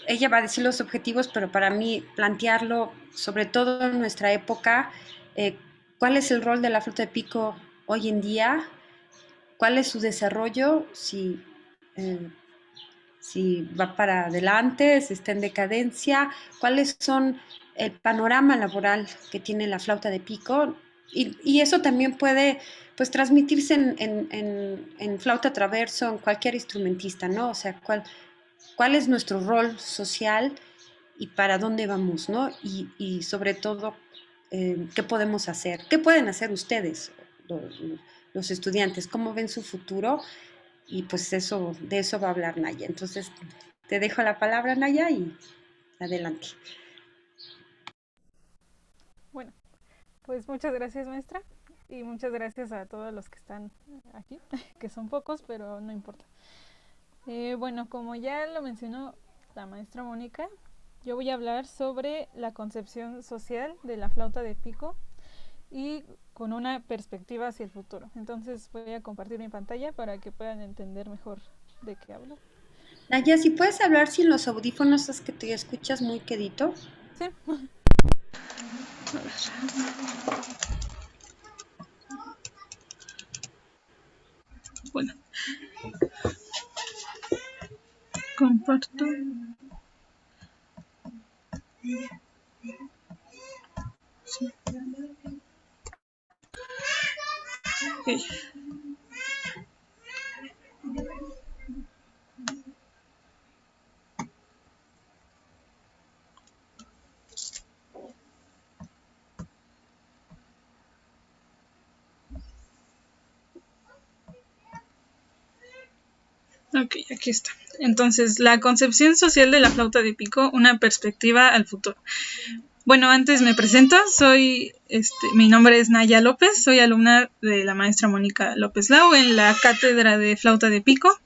ella va a decir los objetivos, pero para mí plantearlo, sobre todo en nuestra época, eh, ¿cuál es el rol de la flauta de pico hoy en día? ¿Cuál es su desarrollo? Eh, si va para adelante, si está en decadencia, cuáles son el panorama laboral que tiene la flauta de pico. Y eso también puede pues transmitirse en flauta traverso, en cualquier instrumentista, ¿no? O sea, cuál es nuestro rol social y para dónde vamos, ¿no? Y sobre todo, ¿qué podemos hacer? ¿Qué pueden hacer ustedes, los estudiantes? ¿Cómo ven su futuro? Y pues eso, de eso va a hablar Naya. Entonces, te dejo la palabra, Naya, y adelante. Bueno, pues muchas gracias, maestra, y muchas gracias a todos los que están aquí, que son pocos, pero no importa. Bueno, como ya lo mencionó la maestra Mónica, yo voy a hablar sobre la concepción social de la flauta de pico y con una perspectiva hacia el futuro. Entonces voy a compartir mi pantalla para que puedan entender mejor de qué hablo. Naya, si puedes hablar sin los audífonos, es que te escuchas muy quedito. Sí. Bueno, comparto. Sí. Okay. Ok, aquí está. Entonces, la concepción social de la flauta de pico, una perspectiva al futuro. Bueno, antes me presento, mi nombre es Naya López, soy alumna de la maestra Mónica López Lau en la cátedra de flauta de pico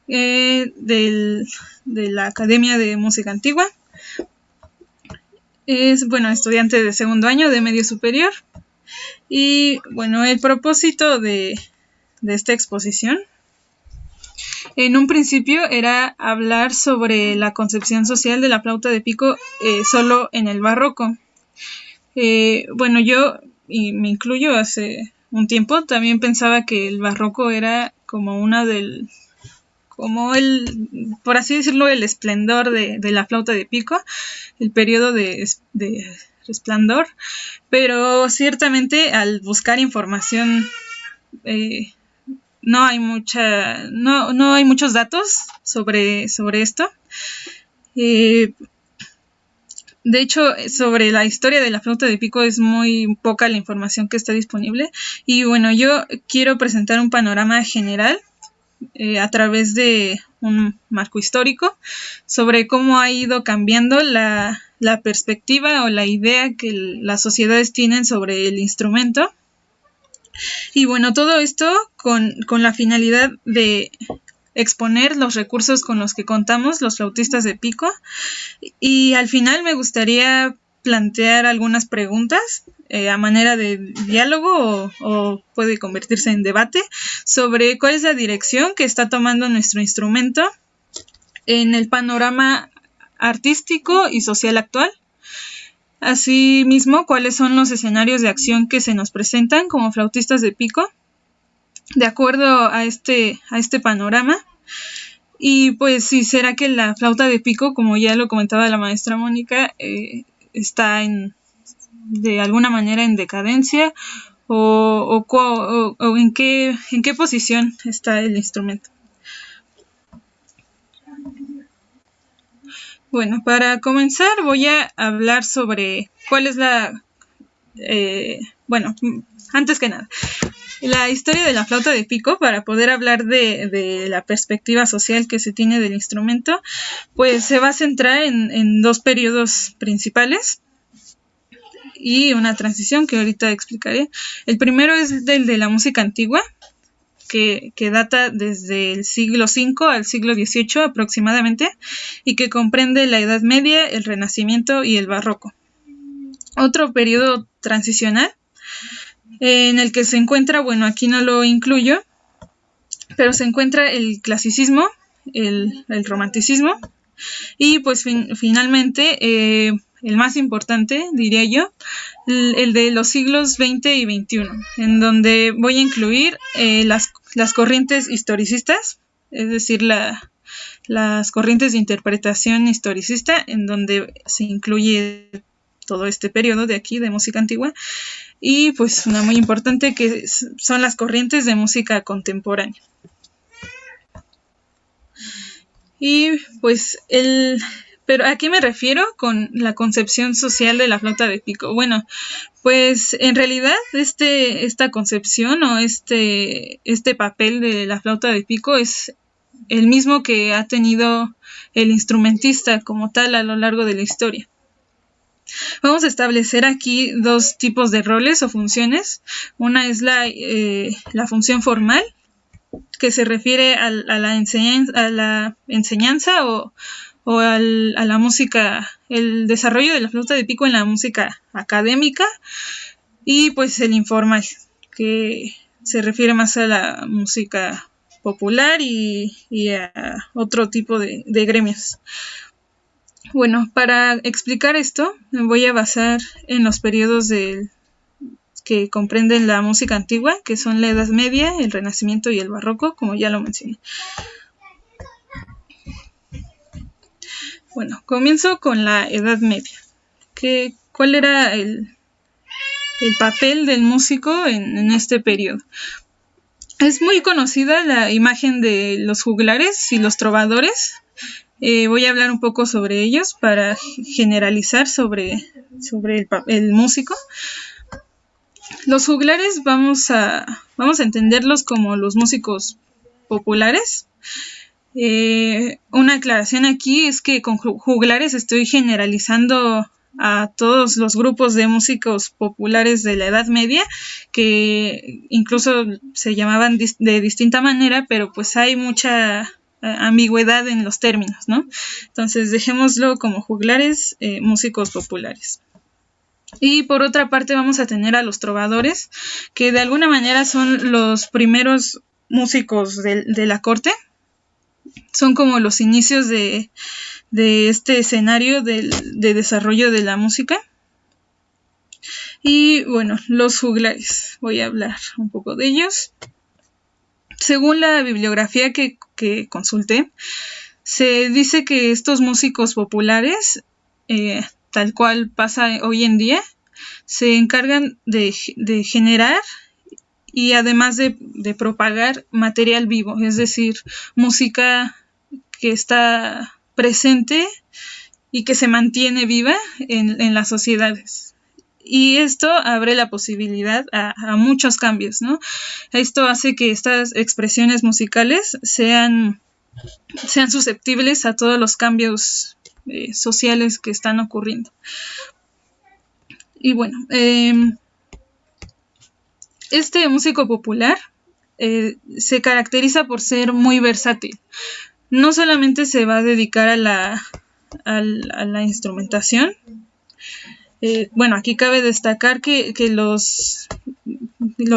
de la Academia de Música Antigua. Es, bueno, estudiante de segundo año de medio superior. Y, bueno, el propósito de esta exposición en un principio era hablar sobre la concepción social de la flauta de pico solo en el barroco. Bueno, yo, y me incluyo hace un tiempo, también pensaba que el barroco era como por así decirlo, el esplendor de la flauta de pico, el periodo de resplandor, pero ciertamente al buscar información no hay muchos datos sobre esto. De hecho, sobre la historia de la flauta de pico es muy poca la información que está disponible. Y bueno, yo quiero presentar un panorama general a través de un marco histórico sobre cómo ha ido cambiando la perspectiva o la idea que las sociedades tienen sobre el instrumento. Y bueno, todo esto con la finalidad de exponer los recursos con los que contamos los flautistas de pico. Y al final me gustaría plantear algunas preguntas a manera de diálogo o puede convertirse en debate sobre cuál es la dirección que está tomando nuestro instrumento en el panorama artístico y social actual. Asimismo, cuáles son los escenarios de acción que se nos presentan como flautistas de pico de acuerdo a este panorama. Y pues sí, será que la flauta de pico, como ya lo comentaba la maestra Mónica, está de alguna manera en decadencia o en qué posición está el instrumento. Bueno, para comenzar voy a hablar sobre cuál es bueno, antes que nada, la historia de la flauta de pico, para poder hablar de la perspectiva social que se tiene del instrumento, pues se va a centrar en dos periodos principales y una transición que ahorita explicaré. El primero es el de la música antigua, que data desde el siglo V al siglo XVIII aproximadamente y que comprende la Edad Media, el Renacimiento y el Barroco. Otro periodo transicional en el que se encuentra, bueno, aquí no lo incluyo, pero se encuentra el clasicismo, el romanticismo Y pues finalmente, el más importante, diría yo, el de los siglos XX y XXI, en donde voy a incluir las corrientes historicistas, es decir, las corrientes de interpretación historicista, en donde se incluye todo este periodo de aquí de música antigua, y pues una muy importante que son las corrientes de música contemporánea. Y pues pero ¿a qué me refiero con la concepción social de la flauta de pico? Bueno, pues en realidad esta concepción o este papel de la flauta de pico es el mismo que ha tenido el instrumentista como tal a lo largo de la historia. Vamos a establecer aquí dos tipos de roles o funciones. Una es la función formal, que se refiere a la enseñanza o a la música, el desarrollo de la flauta de pico en la música académica, y pues el informal, que se refiere más a la música popular y a otro tipo de gremios. Bueno, para explicar esto me voy a basar en los periodos que comprenden la música antigua, que son la Edad Media, el Renacimiento y el Barroco, como ya lo mencioné. Bueno, comienzo con la Edad Media. ¿Cuál era el papel del músico en este periodo? Es muy conocida la imagen de los juglares y los trovadores. Voy a hablar un poco sobre ellos para generalizar sobre el músico. Los juglares vamos a entenderlos como los músicos populares. Una aclaración aquí es que con juglares estoy generalizando a todos los grupos de músicos populares de la Edad Media, que incluso se llamaban de distinta manera, pero pues hay mucha ambigüedad en los términos, ¿no? Entonces dejémoslo como juglares, músicos populares. Y por otra parte vamos a tener a los trovadores, que de alguna manera son los primeros músicos de la corte. Son como los inicios de este escenario de desarrollo de la música. Y bueno, los juglares, voy a hablar un poco de ellos. Según la bibliografía que consulté, se dice que estos músicos populares, tal cual pasa hoy en día, se encargan de generar y además de propagar material vivo, es decir, música que está presente y que se mantiene viva en las sociedades. Y esto abre la posibilidad a muchos cambios, ¿no? Esto hace que estas expresiones musicales sean susceptibles a todos los cambios sociales que están ocurriendo. Y bueno, este músico popular se caracteriza por ser muy versátil. No solamente se va a dedicar a la instrumentación. Bueno, aquí cabe destacar que los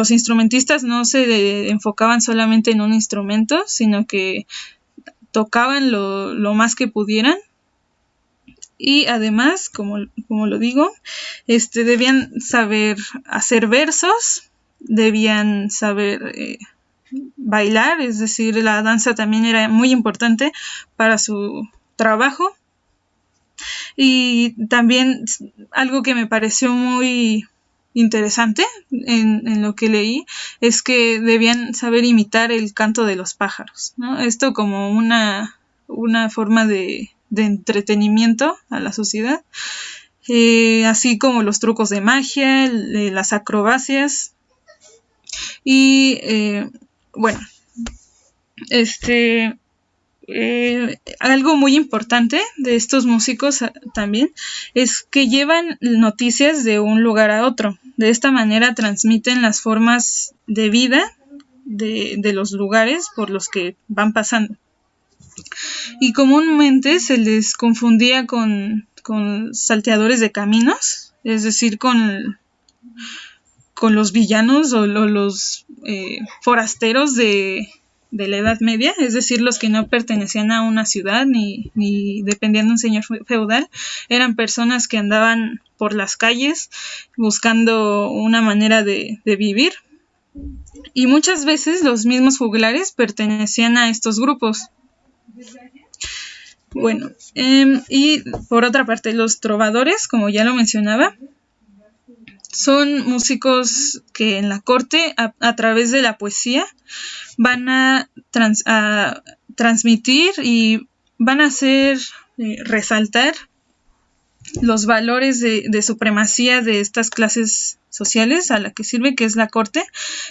instrumentistas no se enfocaban solamente en un instrumento, sino que tocaban lo más que pudieran. Y además, como lo digo, debían saber hacer versos, debían saber bailar, es decir, la danza también era muy importante para su trabajo. Y también algo que me pareció muy interesante en lo que leí es que debían saber imitar el canto de los pájaros, ¿no? Esto como una forma de entretenimiento a la sociedad, así como los trucos de magia, las acrobacias. Y bueno, algo muy importante de estos músicos también es que llevan noticias de un lugar a otro. De esta manera transmiten las formas de vida de los lugares por los que van pasando. Y comúnmente se les confundía con salteadores de caminos, es decir, con los villanos o los forasteros de de la Edad Media, es decir, los que no pertenecían a una ciudad ni dependían de un señor feudal, eran personas que andaban por las calles buscando una manera de vivir. Y muchas veces los mismos juglares pertenecían a estos grupos. Bueno, y por otra parte, los trovadores, como ya lo mencionaba, son músicos que en la corte, a través de la poesía, van a transmitir y van a hacer resaltar los valores de supremacía de estas clases sociales a la que sirve, que es la corte.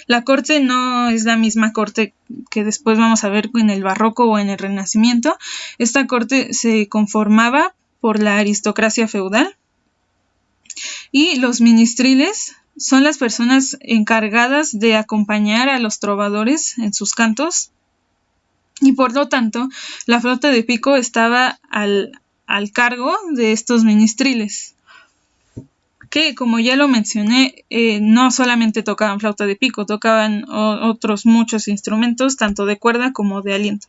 La corte no es la misma corte que después vamos a ver en el barroco o en el Renacimiento. Esta corte se conformaba por la aristocracia feudal y los ministriles son las personas encargadas de acompañar a los trovadores en sus cantos y por lo tanto la flauta de pico estaba al cargo de estos ministriles, que como ya lo mencioné, no solamente tocaban flauta de pico, tocaban otros muchos instrumentos, tanto de cuerda como de aliento.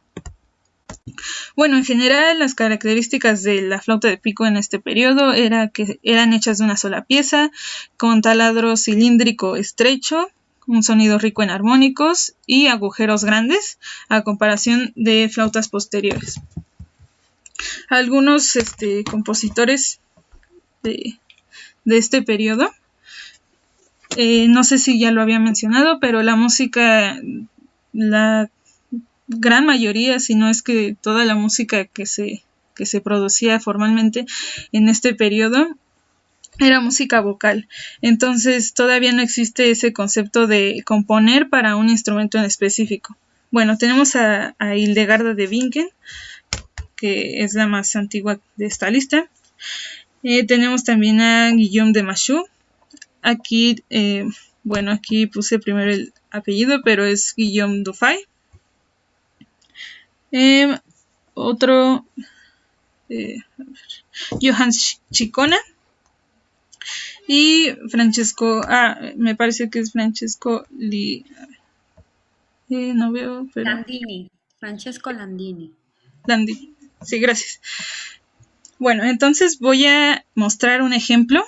Bueno, en general las características de la flauta de pico en este periodo era que eran hechas de una sola pieza, con taladro cilíndrico estrecho, un sonido rico en armónicos y agujeros grandes, a comparación de flautas posteriores. Algunos compositores de este periodo, no sé si ya lo había mencionado, pero la música, la gran mayoría, si no es que toda la música que se producía formalmente en este periodo era música vocal. Entonces todavía no existe ese concepto de componer para un instrumento en específico. Bueno, tenemos a Hildegarda de Bingen, que es la más antigua de esta lista. Tenemos también a Guillaume de Machaut. Aquí, aquí puse primero el apellido, pero es Guillaume Dufay. Otro, Johann Ciccona. Y Francesco, me parece que es Francesco no veo, pero... Landini, Francesco Landini. Landini, sí, gracias. Bueno, entonces voy a mostrar un ejemplo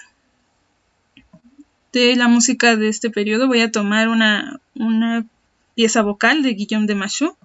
de la música de este periodo. Voy a tomar una pieza vocal de Guillaume de Machaut.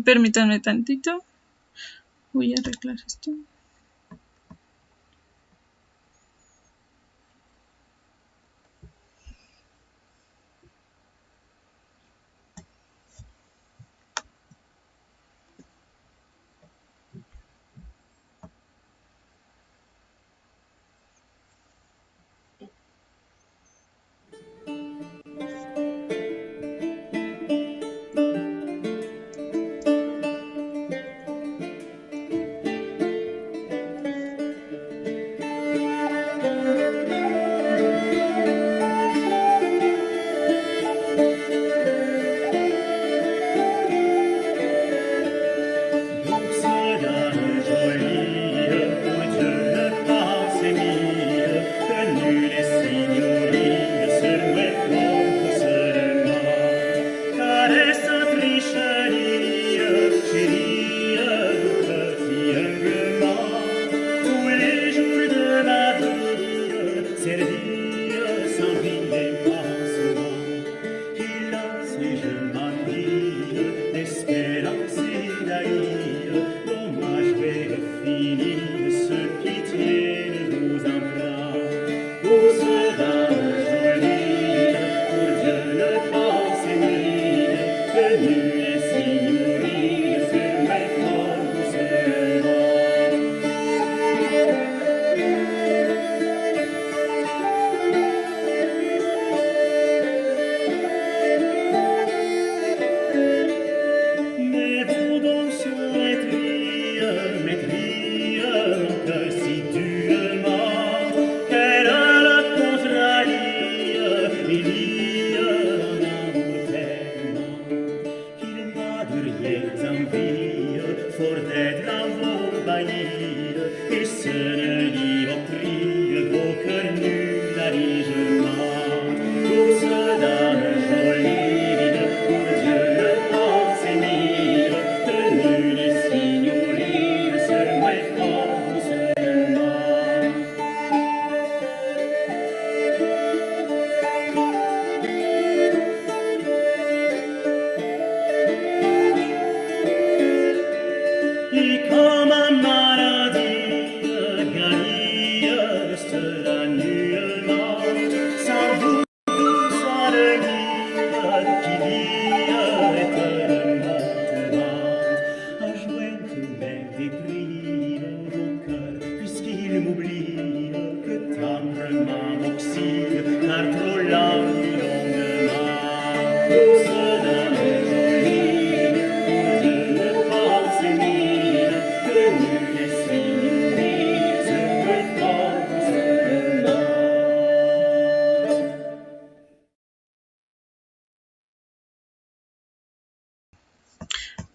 Permítanme tantito. Voy a arreglar esto.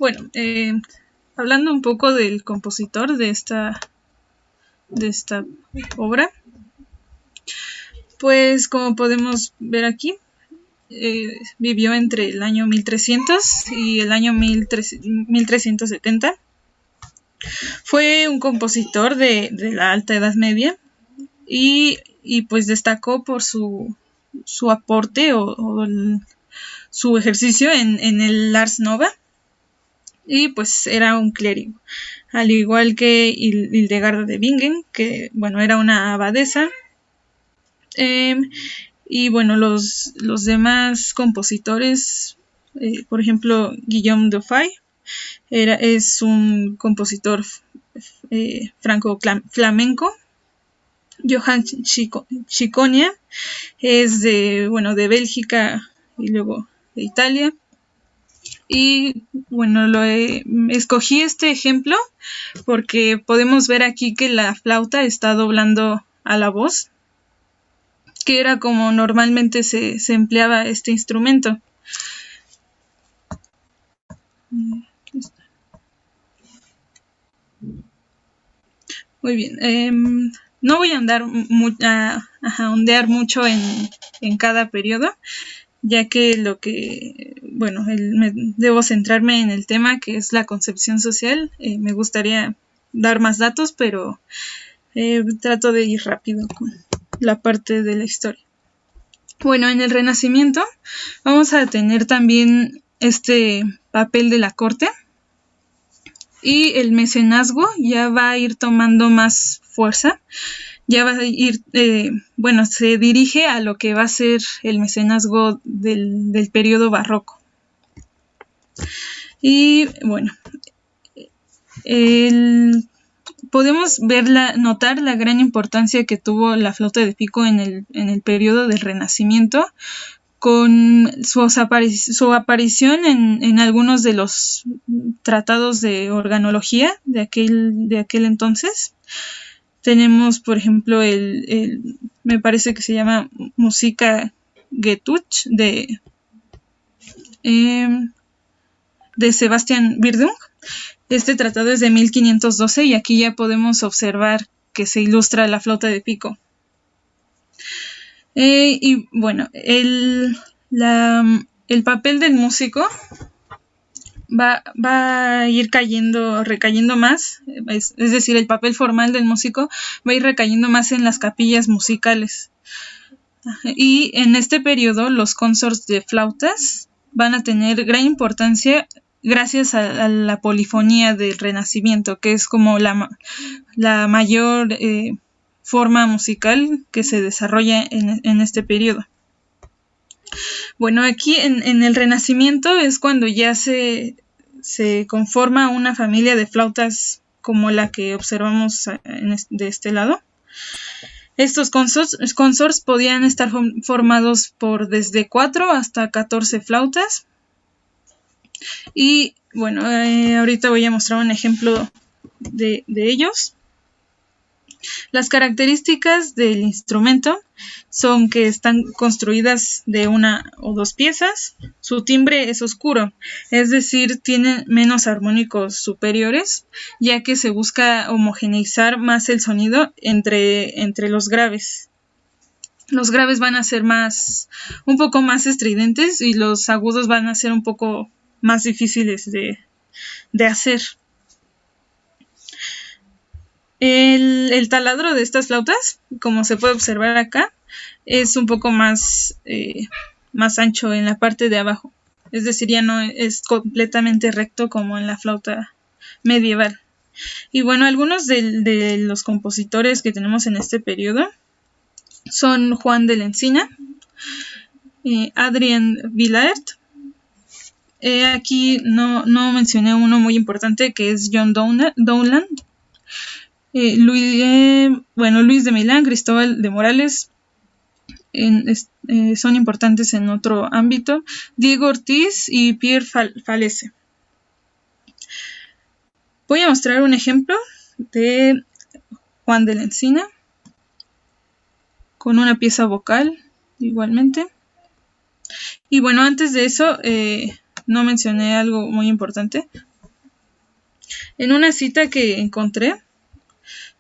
Bueno, hablando un poco del compositor de esta obra, pues como podemos ver aquí, vivió entre el año 1300 y el año 1370. Fue un compositor de la Alta Edad Media y pues destacó por su aporte su ejercicio en el Ars Nova, y pues era un clérigo, al igual que Hildegarda de Bingen, que bueno, era una abadesa. Y bueno, los demás compositores, por ejemplo, Guillaume Dufay es un compositor franco-flamenco. Johann Ciconia es de Bélgica y luego de Italia. Y bueno, escogí este ejemplo porque podemos ver aquí que la flauta está doblando a la voz, que era como normalmente se empleaba este instrumento. Muy bien. No voy a ondear mucho en cada periodo, ya que debo centrarme en el tema, que es la concepción social. Me gustaría dar más datos, pero trato de ir rápido con la parte de la historia. Bueno, en el Renacimiento vamos a tener también este papel de la corte, y el mecenazgo ya va a ir tomando más fuerza. Ya va a ir, se dirige a lo que va a ser el mecenazgo del periodo barroco. Y bueno, podemos notar la gran importancia que tuvo la flauta de pico en el periodo del Renacimiento, con su aparición en algunos de los tratados de organología de aquel entonces. Tenemos, por ejemplo, me parece que se llama Musica Getuch de Sebastian Bildung. Este tratado es de 1512 y aquí ya podemos observar que se ilustra la flauta de pico. Y bueno, el papel del músico va a ir recayendo más, es decir, el papel formal del músico va a ir recayendo más en las capillas musicales. Y en este periodo los consorts de flautas van a tener gran importancia gracias a la polifonía del Renacimiento, que es como la mayor forma musical que se desarrolla en este periodo. Bueno, aquí en el Renacimiento es cuando ya se conforma una familia de flautas como la que observamos de este lado. Estos consorts podían estar formados por desde 4 hasta 14 flautas. Y bueno, ahorita voy a mostrar un ejemplo de ellos. Las características del instrumento son que están construidas de 1 o 2 piezas. Su timbre es oscuro, es decir, tiene menos armónicos superiores, ya que se busca homogeneizar más el sonido entre los graves. Los graves van a ser un poco más estridentes y los agudos van a ser un poco más difíciles de hacer. El taladro de estas flautas, como se puede observar acá, es un poco más ancho en la parte de abajo. Es decir, ya no es completamente recto como en la flauta medieval. Y bueno, algunos de los compositores que tenemos en este periodo son Juan de la Encina, Adrien Willaert. Aquí no mencioné uno muy importante, que es John Dowland. Luis de Milán, Cristóbal de Morales son importantes en otro ámbito. Diego Ortiz y Pierre Falese. Voy a mostrar un ejemplo de Juan de la Encina con una pieza vocal igualmente. Y bueno, antes de eso no mencioné algo muy importante. En una cita que encontré,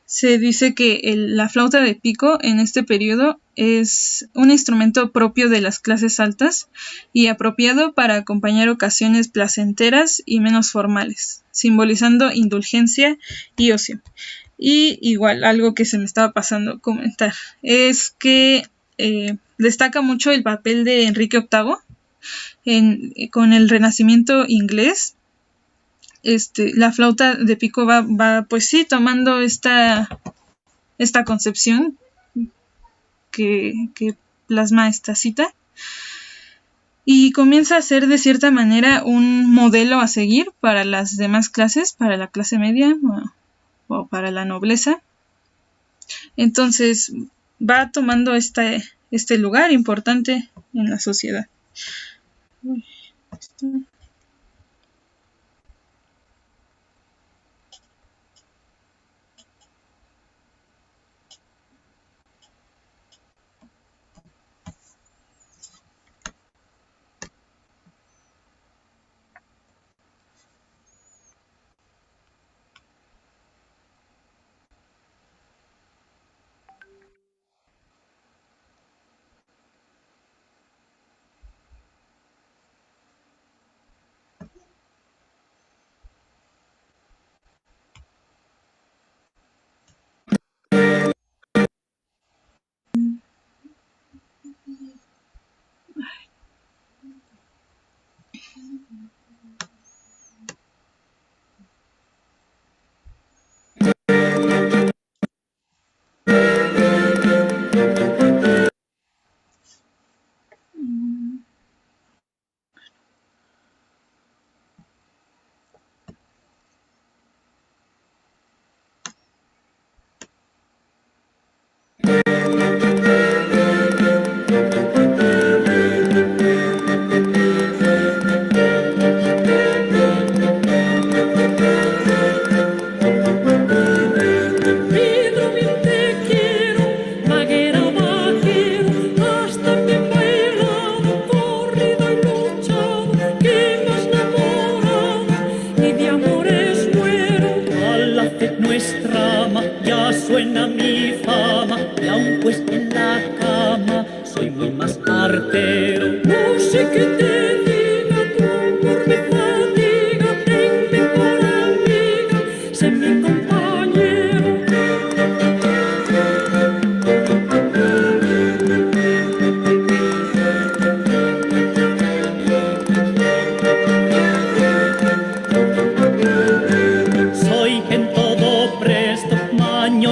se dice que la flauta de pico en este periodo es un instrumento propio de las clases altas y apropiado para acompañar ocasiones placenteras y menos formales, simbolizando indulgencia y ocio. Y igual, algo que se me estaba pasando comentar, es que destaca mucho el papel de Enrique VIII con el Renacimiento inglés. La flauta de pico va pues sí, tomando esta concepción que plasma esta cita y comienza a ser de cierta manera un modelo a seguir para las demás clases, para la clase media o para la nobleza. Entonces va tomando este lugar importante en la sociedad. Suena mi fama y aun pues en la cama soy muy más artero. No sé qué te diga, tu amor me fatiga, tenme por amiga, sé mi compañero. Soy en todo presto,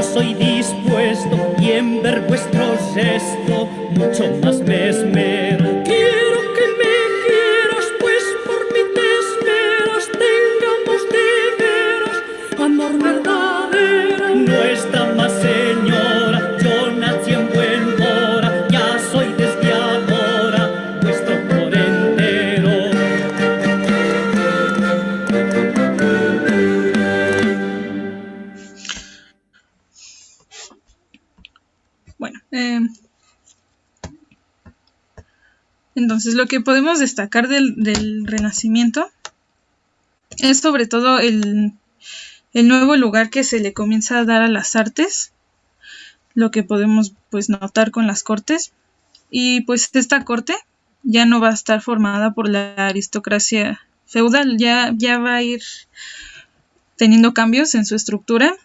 soy dispuesto y en ver vuestro gesto mucho más me esmero. Quiero que me quieras, pues por mí te esperas, tengamos de veras amor verdadero. No está más señora, yo nací en buen hora, ya soy desde ahora vuestro por entero. Bueno, entonces lo que podemos destacar del Renacimiento es sobre todo el nuevo lugar que se le comienza a dar a las artes, lo que podemos pues notar con las cortes, y pues esta corte ya no va a estar formada por la aristocracia feudal, ya va a ir teniendo cambios en su estructura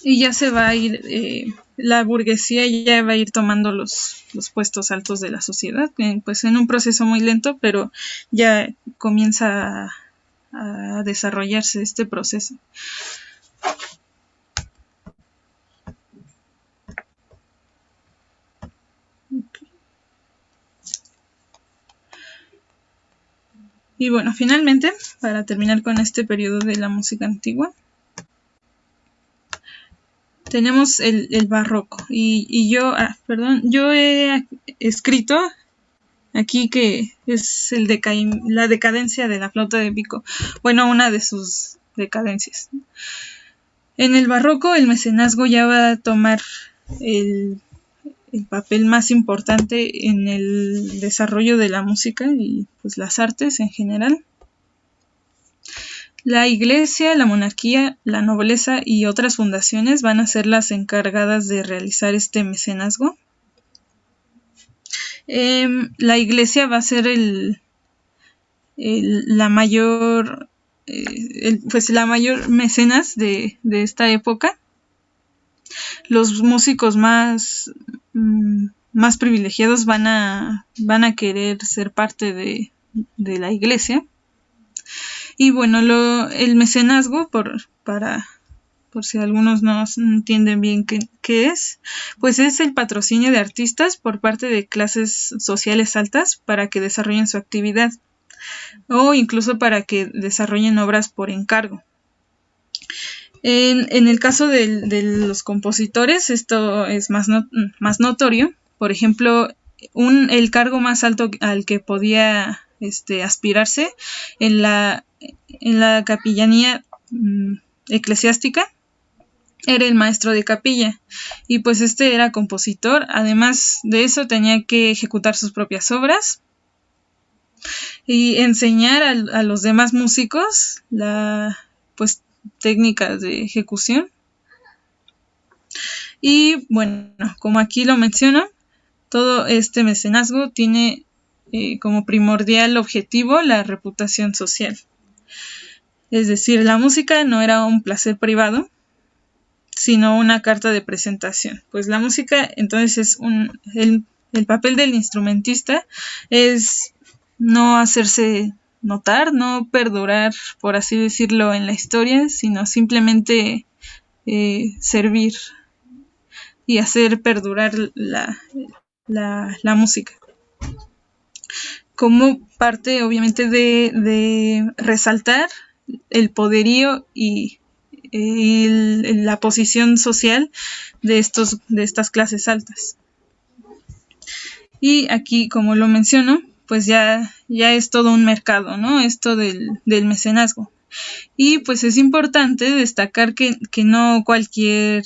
y ya se va a ir, la burguesía ya va a ir tomando los puestos altos de la sociedad, pues en un proceso muy lento, pero ya comienza a desarrollarse este proceso. Y bueno, finalmente, para terminar con este periodo de la música antigua, tenemos el barroco. Y yo he escrito aquí que es la decadencia de la flauta de pico. Bueno, una de sus decadencias. En el barroco, el mecenazgo ya va a tomar el papel más importante en el desarrollo de la música y pues las artes en general. La iglesia, la monarquía, la nobleza y otras fundaciones van a ser las encargadas de realizar este mecenazgo. La iglesia va a ser la mayor mecenas de esta época. Los músicos más privilegiados van a querer ser parte de la iglesia. Y bueno, el mecenazgo, por si algunos no entienden bien qué es, pues es el patrocinio de artistas por parte de clases sociales altas para que desarrollen su actividad, o incluso para que desarrollen obras por encargo. En el caso de los compositores, esto es más notorio. Por ejemplo, el cargo más alto al que podía aspirarse en la capellanía eclesiástica era el maestro de capilla, y pues era compositor. Además de eso, tenía que ejecutar sus propias obras y enseñar a los demás músicos técnicas de ejecución. Y bueno, como aquí lo menciono, todo este mecenazgo tiene como primordial objetivo la reputación social. Es decir, la música no era un placer privado, sino una carta de presentación. Pues la música, entonces, el papel del instrumentista es no hacerse notar, no perdurar, por así decirlo, en la historia, sino simplemente servir y hacer perdurar la música. Como parte, obviamente, de resaltar el poderío y la posición social de estas clases altas. Y aquí, como lo menciono, pues ya es todo un mercado, ¿no? Esto del mecenazgo. Y pues es importante destacar que no cualquier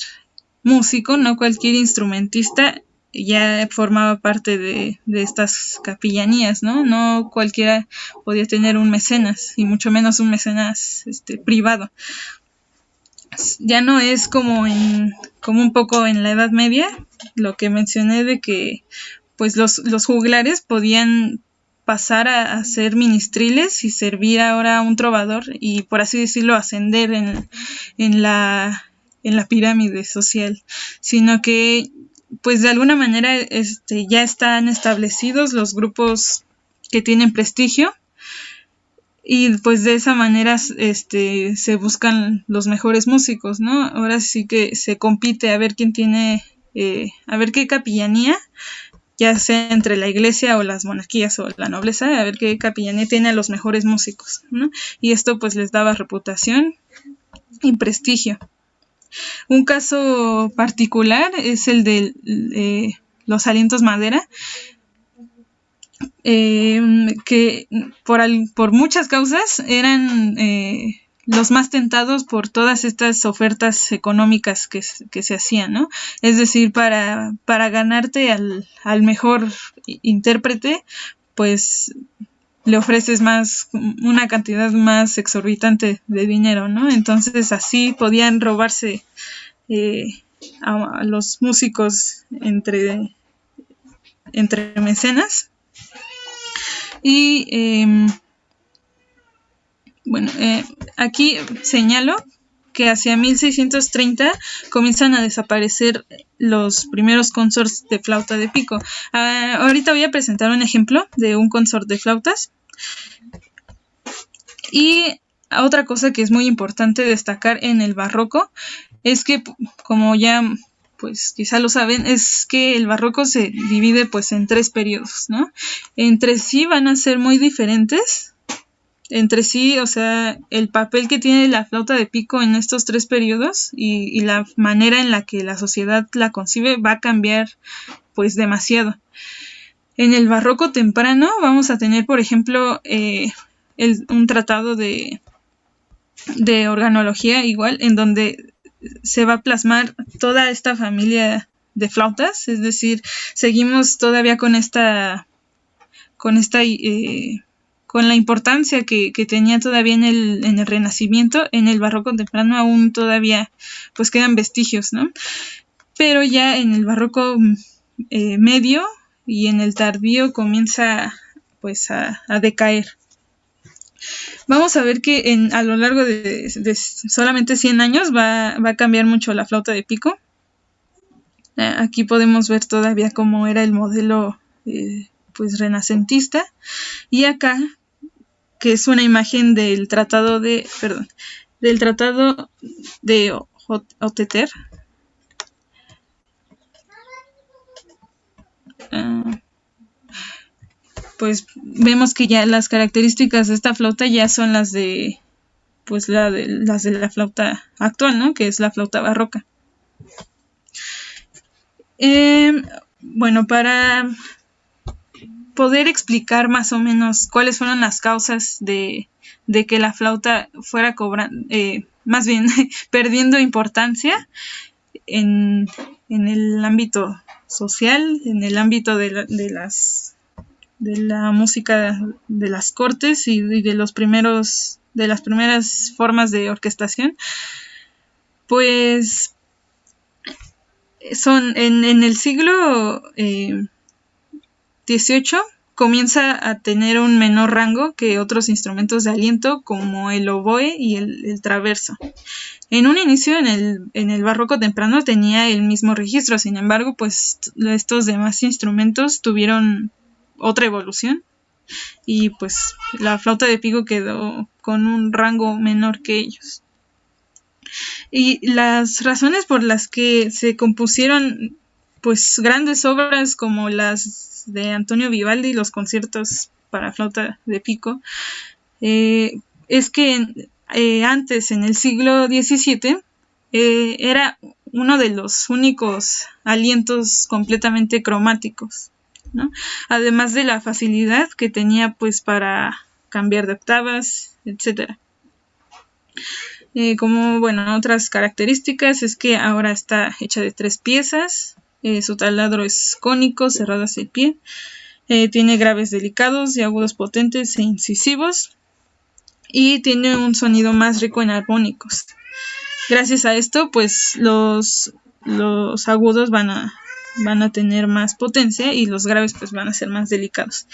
músico, no cualquier instrumentista ya formaba parte de estas capellanías, ¿no? No cualquiera podía tener un mecenas, y mucho menos un mecenas privado. Ya no es como un poco en la Edad Media, lo que mencioné de que pues los juglares podían pasar a ser ministriles y servir ahora a un trovador y, por así decirlo, ascender en la pirámide social, sino que pues de alguna manera ya están establecidos los grupos que tienen prestigio, y pues de esa manera se buscan los mejores músicos, ¿no? Ahora sí que se compite a ver quién tiene, a ver qué capellanía, ya sea entre la iglesia o las monarquías o la nobleza, a ver qué capellanía tiene a los mejores músicos, ¿no? Y esto pues les daba reputación y prestigio. Un caso particular es el de los Alientos Madera, que por muchas causas eran los más tentados por todas estas ofertas económicas que se hacían, ¿no? Es decir, para ganarte al mejor intérprete, pues le ofreces una cantidad más exorbitante de dinero, ¿no? Entonces así podían robarse a los músicos entre mecenas. Y aquí señalo que hacia 1630 comienzan a desaparecer los primeros consorts de flauta de pico. Ahorita voy a presentar un ejemplo de un consort de flautas. Y otra cosa que es muy importante destacar en el barroco es que, como ya pues quizá lo saben, es que el barroco se divide pues en 3 periodos, ¿no? Entre sí van a ser muy diferentes. Entre sí, o sea, el papel que tiene la flauta de pico en estos 3 periodos y la manera en la que la sociedad la concibe va a cambiar pues demasiado. En el barroco temprano vamos a tener, por ejemplo, un tratado de organología igual, en donde se va a plasmar toda esta familia de flautas, es decir, seguimos todavía con esta con la importancia que tenía todavía en el Renacimiento. En el barroco temprano aún todavía pues quedan vestigios, ¿no? Pero ya en el barroco medio y en el tardío comienza pues a decaer. Vamos a ver que a lo largo de solamente 100 años va a cambiar mucho la flauta de pico. Aquí podemos ver todavía cómo era el modelo pues renacentista, y acá, que es una imagen del tratado de Oteter. Pues vemos que ya las características de esta flauta ya son las de pues las de la flauta actual, ¿no? Que es la flauta barroca. Bueno, para poder explicar más o menos cuáles fueron las causas de que la flauta fuera más bien perdiendo importancia en el ámbito social, en el ámbito de la música de las cortes y de las primeras formas de orquestación, pues son en el siglo XVIII comienza a tener un menor rango que otros instrumentos de aliento como el oboe y el traverso. En un inicio, en el barroco temprano, tenía el mismo registro. Sin embargo, pues estos demás instrumentos tuvieron otra evolución y pues la flauta de pico quedó con un rango menor que ellos. Y las razones por las que se compusieron pues grandes obras como las de Antonio Vivaldi, los conciertos para flauta de pico, es que antes, en el siglo XVII, era uno de los únicos alientos completamente cromáticos, ¿no? Además de la facilidad que tenía pues para cambiar de octavas, etcétera. Como bueno, otras características es que ahora está hecha de 3 piezas, su taladro es cónico, cerrado hacia el pie, tiene graves delicados y agudos potentes e incisivos, y tiene un sonido más rico en armónicos. Gracias a esto, pues los agudos van a tener más potencia y los graves pues van a ser más delicados.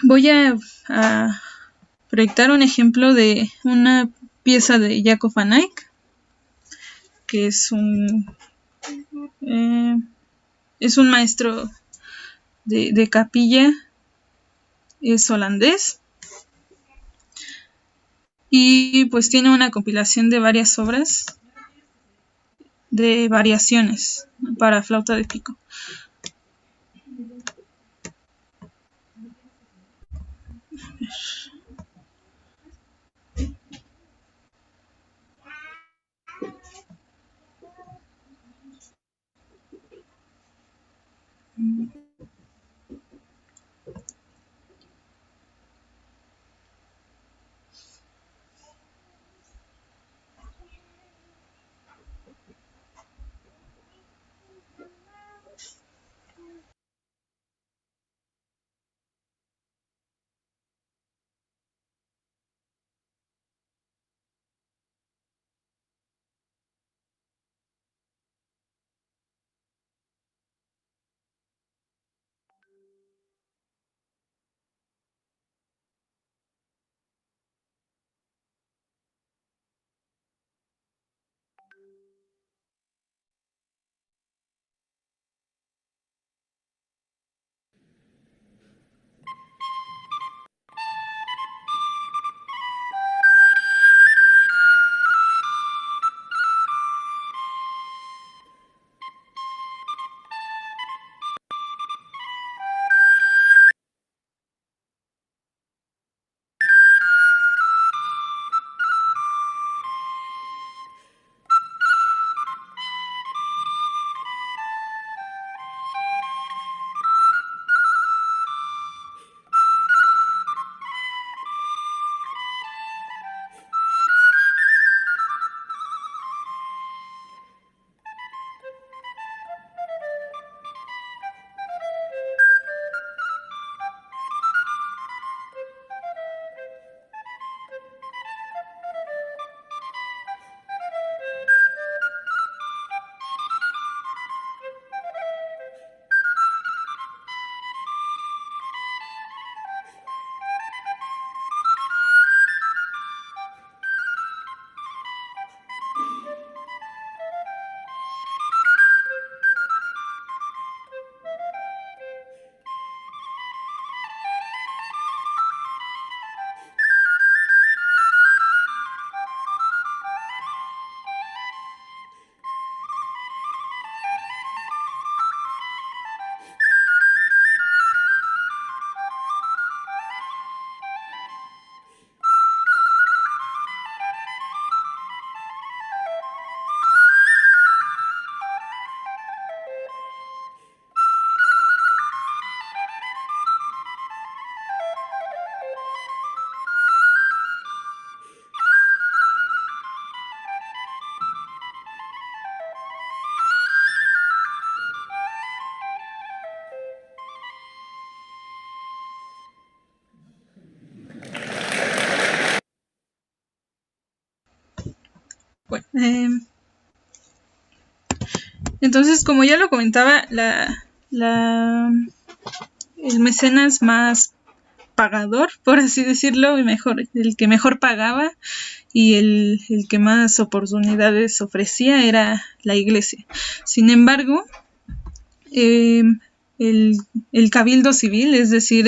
Voy a proyectar un ejemplo de una pieza de Jacob van Eyck, que es un maestro de capilla, es holandés, y pues tiene una compilación de varias obras de variaciones para flauta de pico. Entonces, como ya lo comentaba, el mecenas más pagador, por así decirlo, el que mejor pagaba y el que más oportunidades ofrecía era la iglesia. Sin embargo, eh, el cabildo civil, es decir,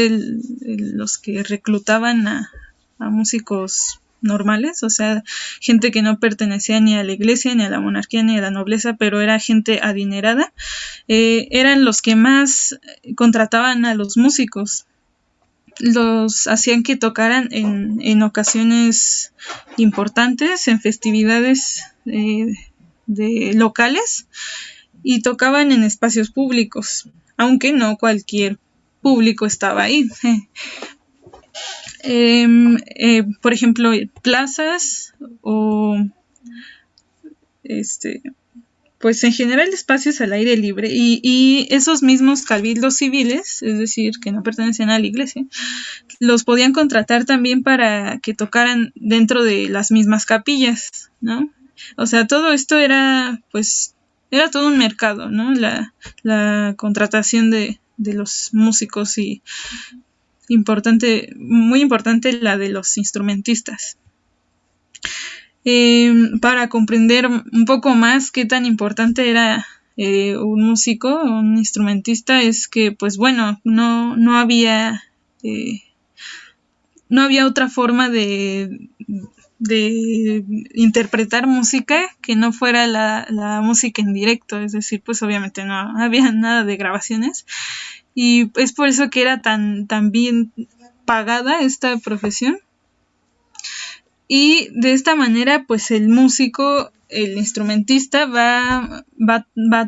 los que reclutaban a músicos normales, o sea, gente que no pertenecía ni a la iglesia, ni a la monarquía, ni a la nobleza, pero era gente adinerada, eran los que más contrataban a los músicos. Los hacían que tocaran en ocasiones importantes, en festividades de locales, y tocaban en espacios públicos, aunque no cualquier público estaba ahí. Por ejemplo, plazas o pues en general espacios al aire libre, y esos mismos cabildos civiles, es decir, que no pertenecían a la iglesia, los podían contratar también para que tocaran dentro de las mismas capillas, ¿no? O sea, todo esto era, pues, era todo un mercado, ¿no? La contratación de los músicos, y muy importante la de los instrumentistas. Para comprender un poco más qué tan importante era un músico, un instrumentista, es que, pues bueno, no había otra forma de interpretar música que no fuera la música en directo, es decir, pues obviamente no había nada de grabaciones, y es por eso que era tan bien pagada esta profesión. Y de esta manera, pues el músico, el instrumentista, va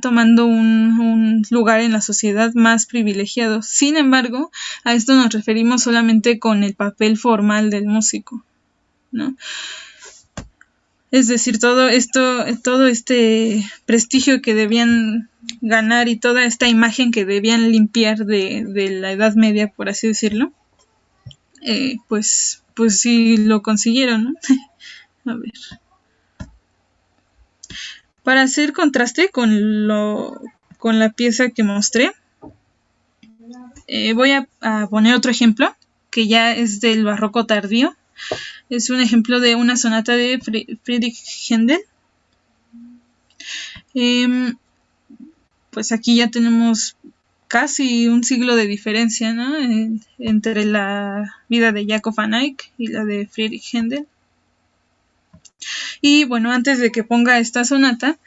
tomando un lugar en la sociedad más privilegiado. Sin embargo, a esto nos referimos solamente con el papel formal del músico, ¿no? Es decir, todo este prestigio que debían ganar y toda esta imagen que debían limpiar de la Edad Media, por así decirlo, pues sí lo consiguieron, ¿no? A ver. Para hacer contraste con la pieza que mostré, voy a poner otro ejemplo que ya es del barroco tardío. Es un ejemplo de una sonata de Friedrich Händel. Pues aquí ya tenemos casi un siglo de diferencia, ¿no? Entre la vida de Jacob van Eyck y la de Friedrich Händel. Y bueno, antes de que ponga esta sonata,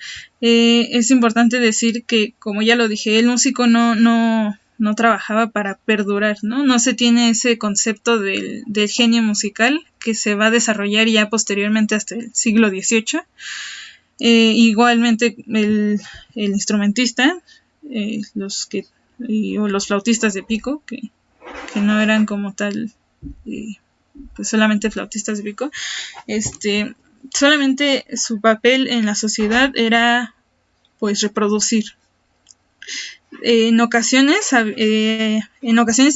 es importante decir que, como ya lo dije, el músico no trabajaba para perdurar, ¿no? No se tiene ese concepto del genio musical que se va a desarrollar ya posteriormente hasta el siglo XVIII. Igualmente el instrumentista, o los flautistas de pico, que no eran como tal pues solamente flautistas de pico, solamente su papel en la sociedad era pues reproducir. En ocasiones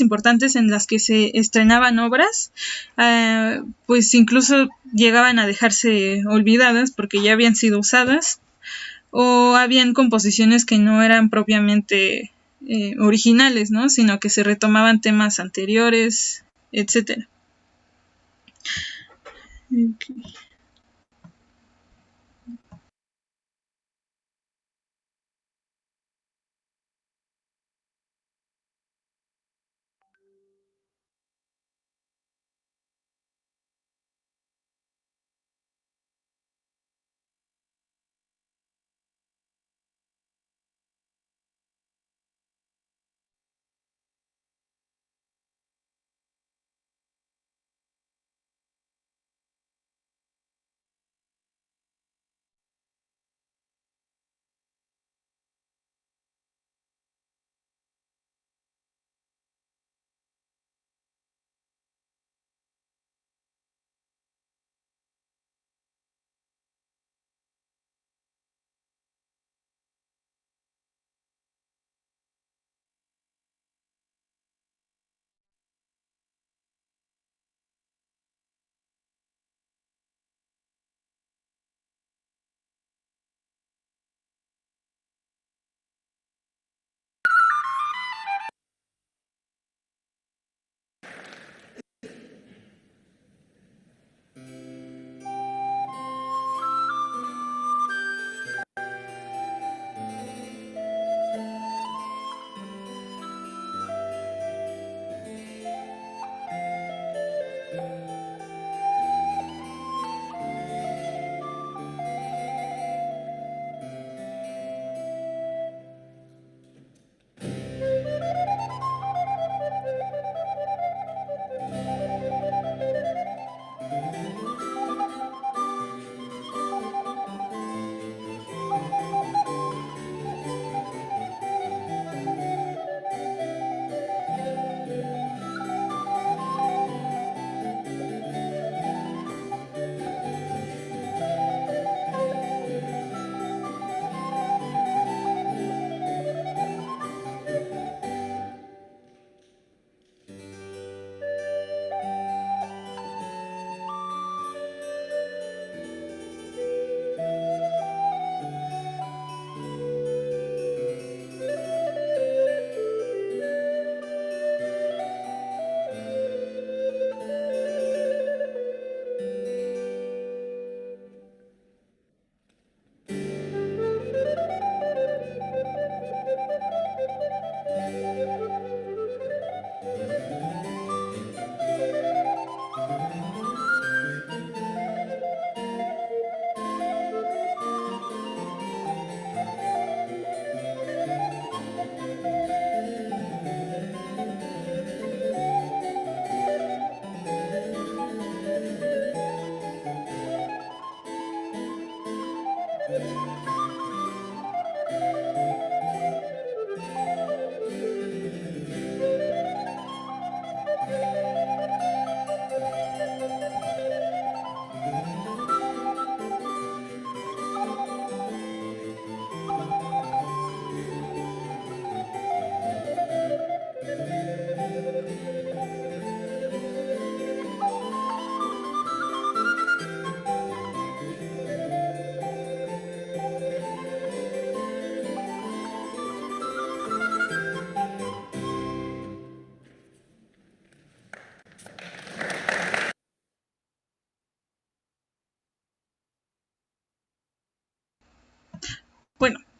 importantes en las que se estrenaban obras, pues incluso llegaban a dejarse olvidadas porque ya habían sido usadas, o habían composiciones que no eran propiamente originales, ¿no? Sino que se retomaban temas anteriores, etcétera. Okay.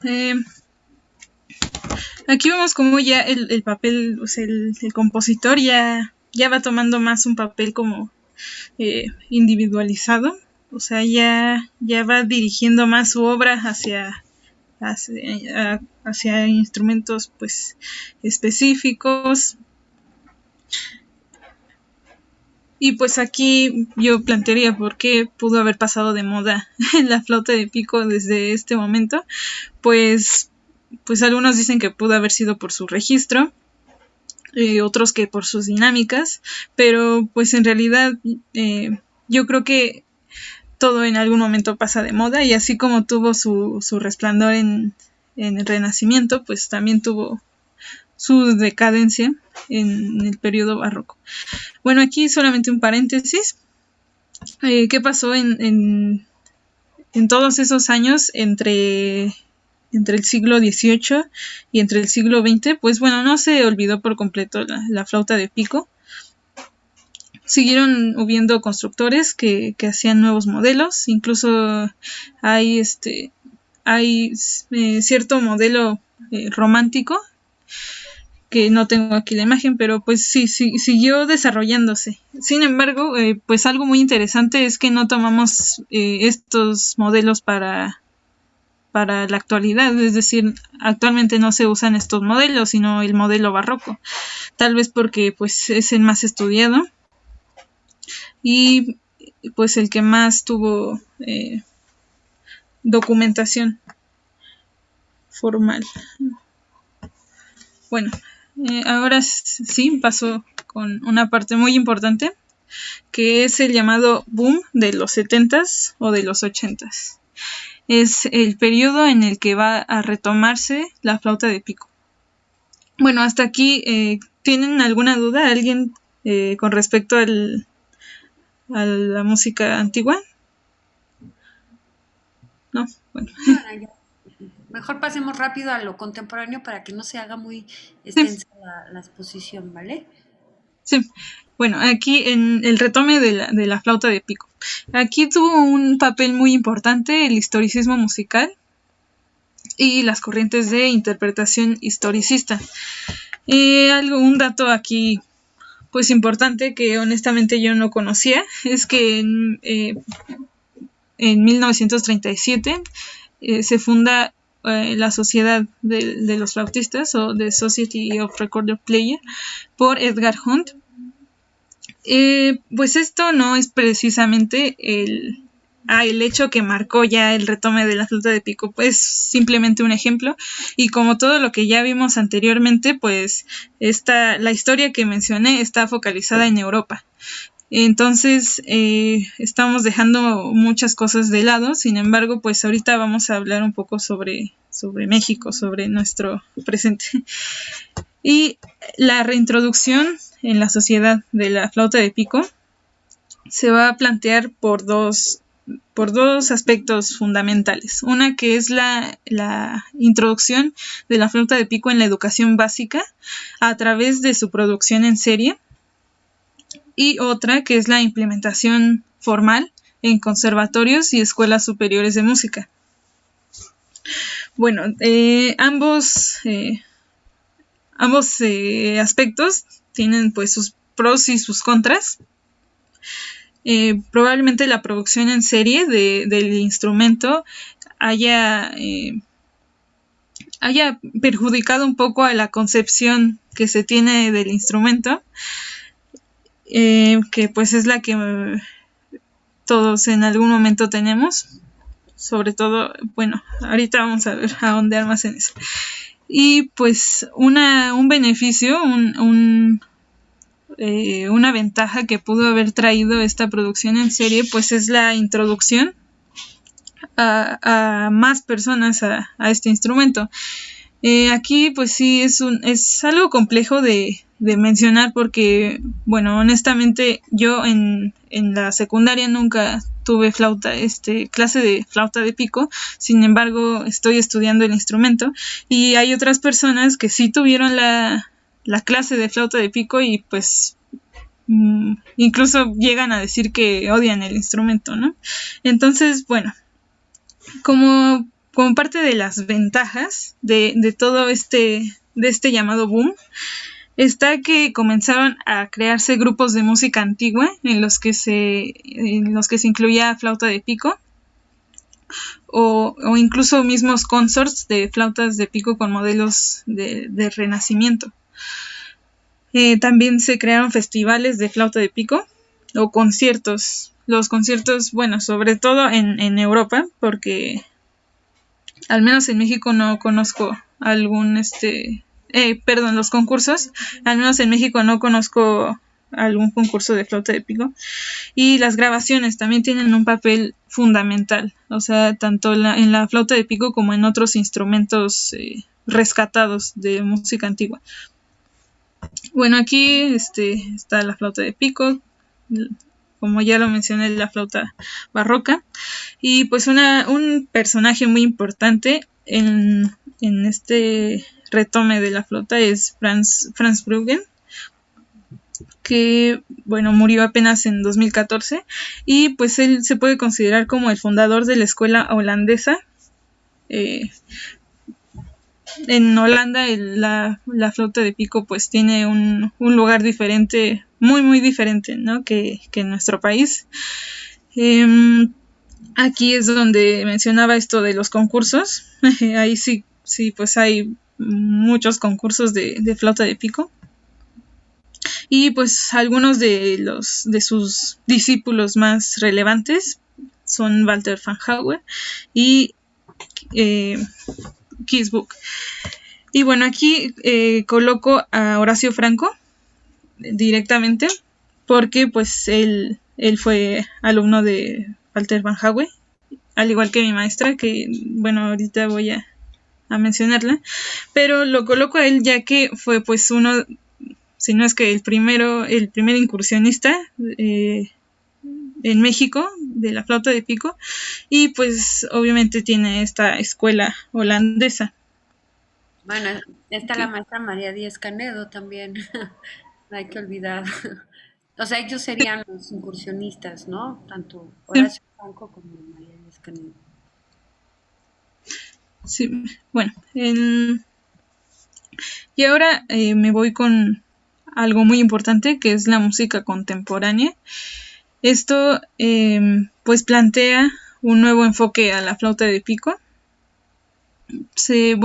Eh, Aquí vemos como ya el papel, o sea, el compositor ya va tomando más un papel como individualizado, o sea, ya va dirigiendo más su obra hacia instrumentos pues específicos. Y pues aquí yo plantearía por qué pudo haber pasado de moda la flauta de pico desde este momento. Pues algunos dicen que pudo haber sido por su registro, otros que por sus dinámicas, pero pues en realidad yo creo que todo en algún momento pasa de moda, y así como tuvo su resplandor en el Renacimiento, pues también tuvo su decadencia en el periodo barroco. Bueno, aquí solamente un paréntesis. ¿Qué pasó en todos esos años entre el siglo XVIII y entre el siglo XX? Pues bueno, no se olvidó por completo la flauta de pico. Siguieron hubiendo constructores que hacían nuevos modelos, incluso hay cierto modelo romántico, que no tengo aquí la imagen, pero pues sí, siguió desarrollándose. Sin embargo, pues algo muy interesante es que no tomamos estos modelos para la actualidad, es decir, actualmente no se usan estos modelos, sino el modelo barroco, tal vez porque pues es el más estudiado y pues el que más tuvo documentación formal. Bueno, ahora sí paso con una parte muy importante, que es el llamado boom de los 70s o de los 80s. Es el periodo en el que va a retomarse la flauta de pico. Bueno, hasta aquí, ¿tienen alguna duda alguien con respecto a la música antigua? No, bueno. Mejor pasemos rápido a lo contemporáneo para que no se haga muy extensa la exposición, ¿vale? Sí, bueno, aquí en el retome de la flauta de pico. Aquí tuvo un papel muy importante el historicismo musical y las corrientes de interpretación historicista. Un dato aquí pues importante que honestamente yo no conocía es que en 1937 se funda la Sociedad de los Flautistas, o The Society of Recorder Player, por Edgar Hunt. Pues esto no es precisamente el hecho que marcó ya el retome de la flauta de pico, pues simplemente un ejemplo, y como todo lo que ya vimos anteriormente, pues la historia que mencioné está focalizada en Europa. Entonces estamos dejando muchas cosas de lado. Sin embargo, pues ahorita vamos a hablar un poco sobre México, sobre nuestro presente. Y la reintroducción en la sociedad de la flauta de pico se va a plantear por dos aspectos fundamentales. Una que es la introducción de la flauta de pico en la educación básica a través de su producción en serie, y otra que es la implementación formal en conservatorios y escuelas superiores de música. Bueno, ambos aspectos tienen pues sus pros y sus contras. Probablemente la producción en serie del instrumento haya perjudicado un poco a la concepción que se tiene del instrumento, que pues es la que todos en algún momento tenemos, sobre todo, bueno, ahorita vamos a ver a dónde más en eso. Y pues un beneficio, una ventaja que pudo haber traído esta producción en serie, pues es la introducción a más personas a este instrumento. Aquí pues sí es algo complejo de mencionar, porque bueno, honestamente yo en la secundaria nunca tuve clase de flauta de pico. Sin embargo, estoy estudiando el instrumento y hay otras personas que sí tuvieron la clase de flauta de pico y pues incluso llegan a decir que odian el instrumento, ¿no? Entonces, bueno, como como parte de las ventajas de todo de este llamado boom, está que comenzaron a crearse grupos de música antigua en los que se incluía flauta de pico, o incluso mismos consorts de flautas de pico con modelos de renacimiento. También se crearon festivales de flauta de pico o conciertos. Los conciertos, bueno, sobre todo en Europa, porque al menos en México no conozco los concursos, al menos en México no conozco algún concurso de flauta de pico. Y las grabaciones también tienen un papel fundamental, o sea, tanto en la flauta de pico como en otros instrumentos rescatados de música antigua. Bueno, aquí está la flauta de pico, como ya lo mencioné, la flauta barroca, y pues un personaje muy importante en este retome de la flauta es Franz Bruggen, que bueno, murió apenas en 2014, y pues él se puede considerar como el fundador de la escuela holandesa. En Holanda la flauta de pico pues tiene un lugar diferente, muy muy diferente, ¿no? que en nuestro país. Aquí es donde mencionaba esto de los concursos. Ahí sí pues hay muchos concursos de flauta de pico. Y pues algunos de sus discípulos más relevantes son Walter van Hauer y Kees Boek. Y bueno, aquí coloco a Horacio Franco directamente, porque pues él fue alumno de Walter van Hauer, al igual que mi maestra, que bueno, ahorita voy a mencionarla, pero lo coloco a él ya que fue pues uno, si no es que el primer incursionista en México de la flauta de pico, y pues obviamente tiene esta escuela holandesa. Bueno, está la maestra María Díaz Canedo también, no hay que olvidar. O sea, ellos serían los incursionistas, ¿no? Tanto Horacio Franco como María Díaz Canedo. Sí, bueno, y ahora me voy con algo muy importante, que es la música contemporánea. Esto pues plantea un nuevo enfoque a la flauta de pico. Se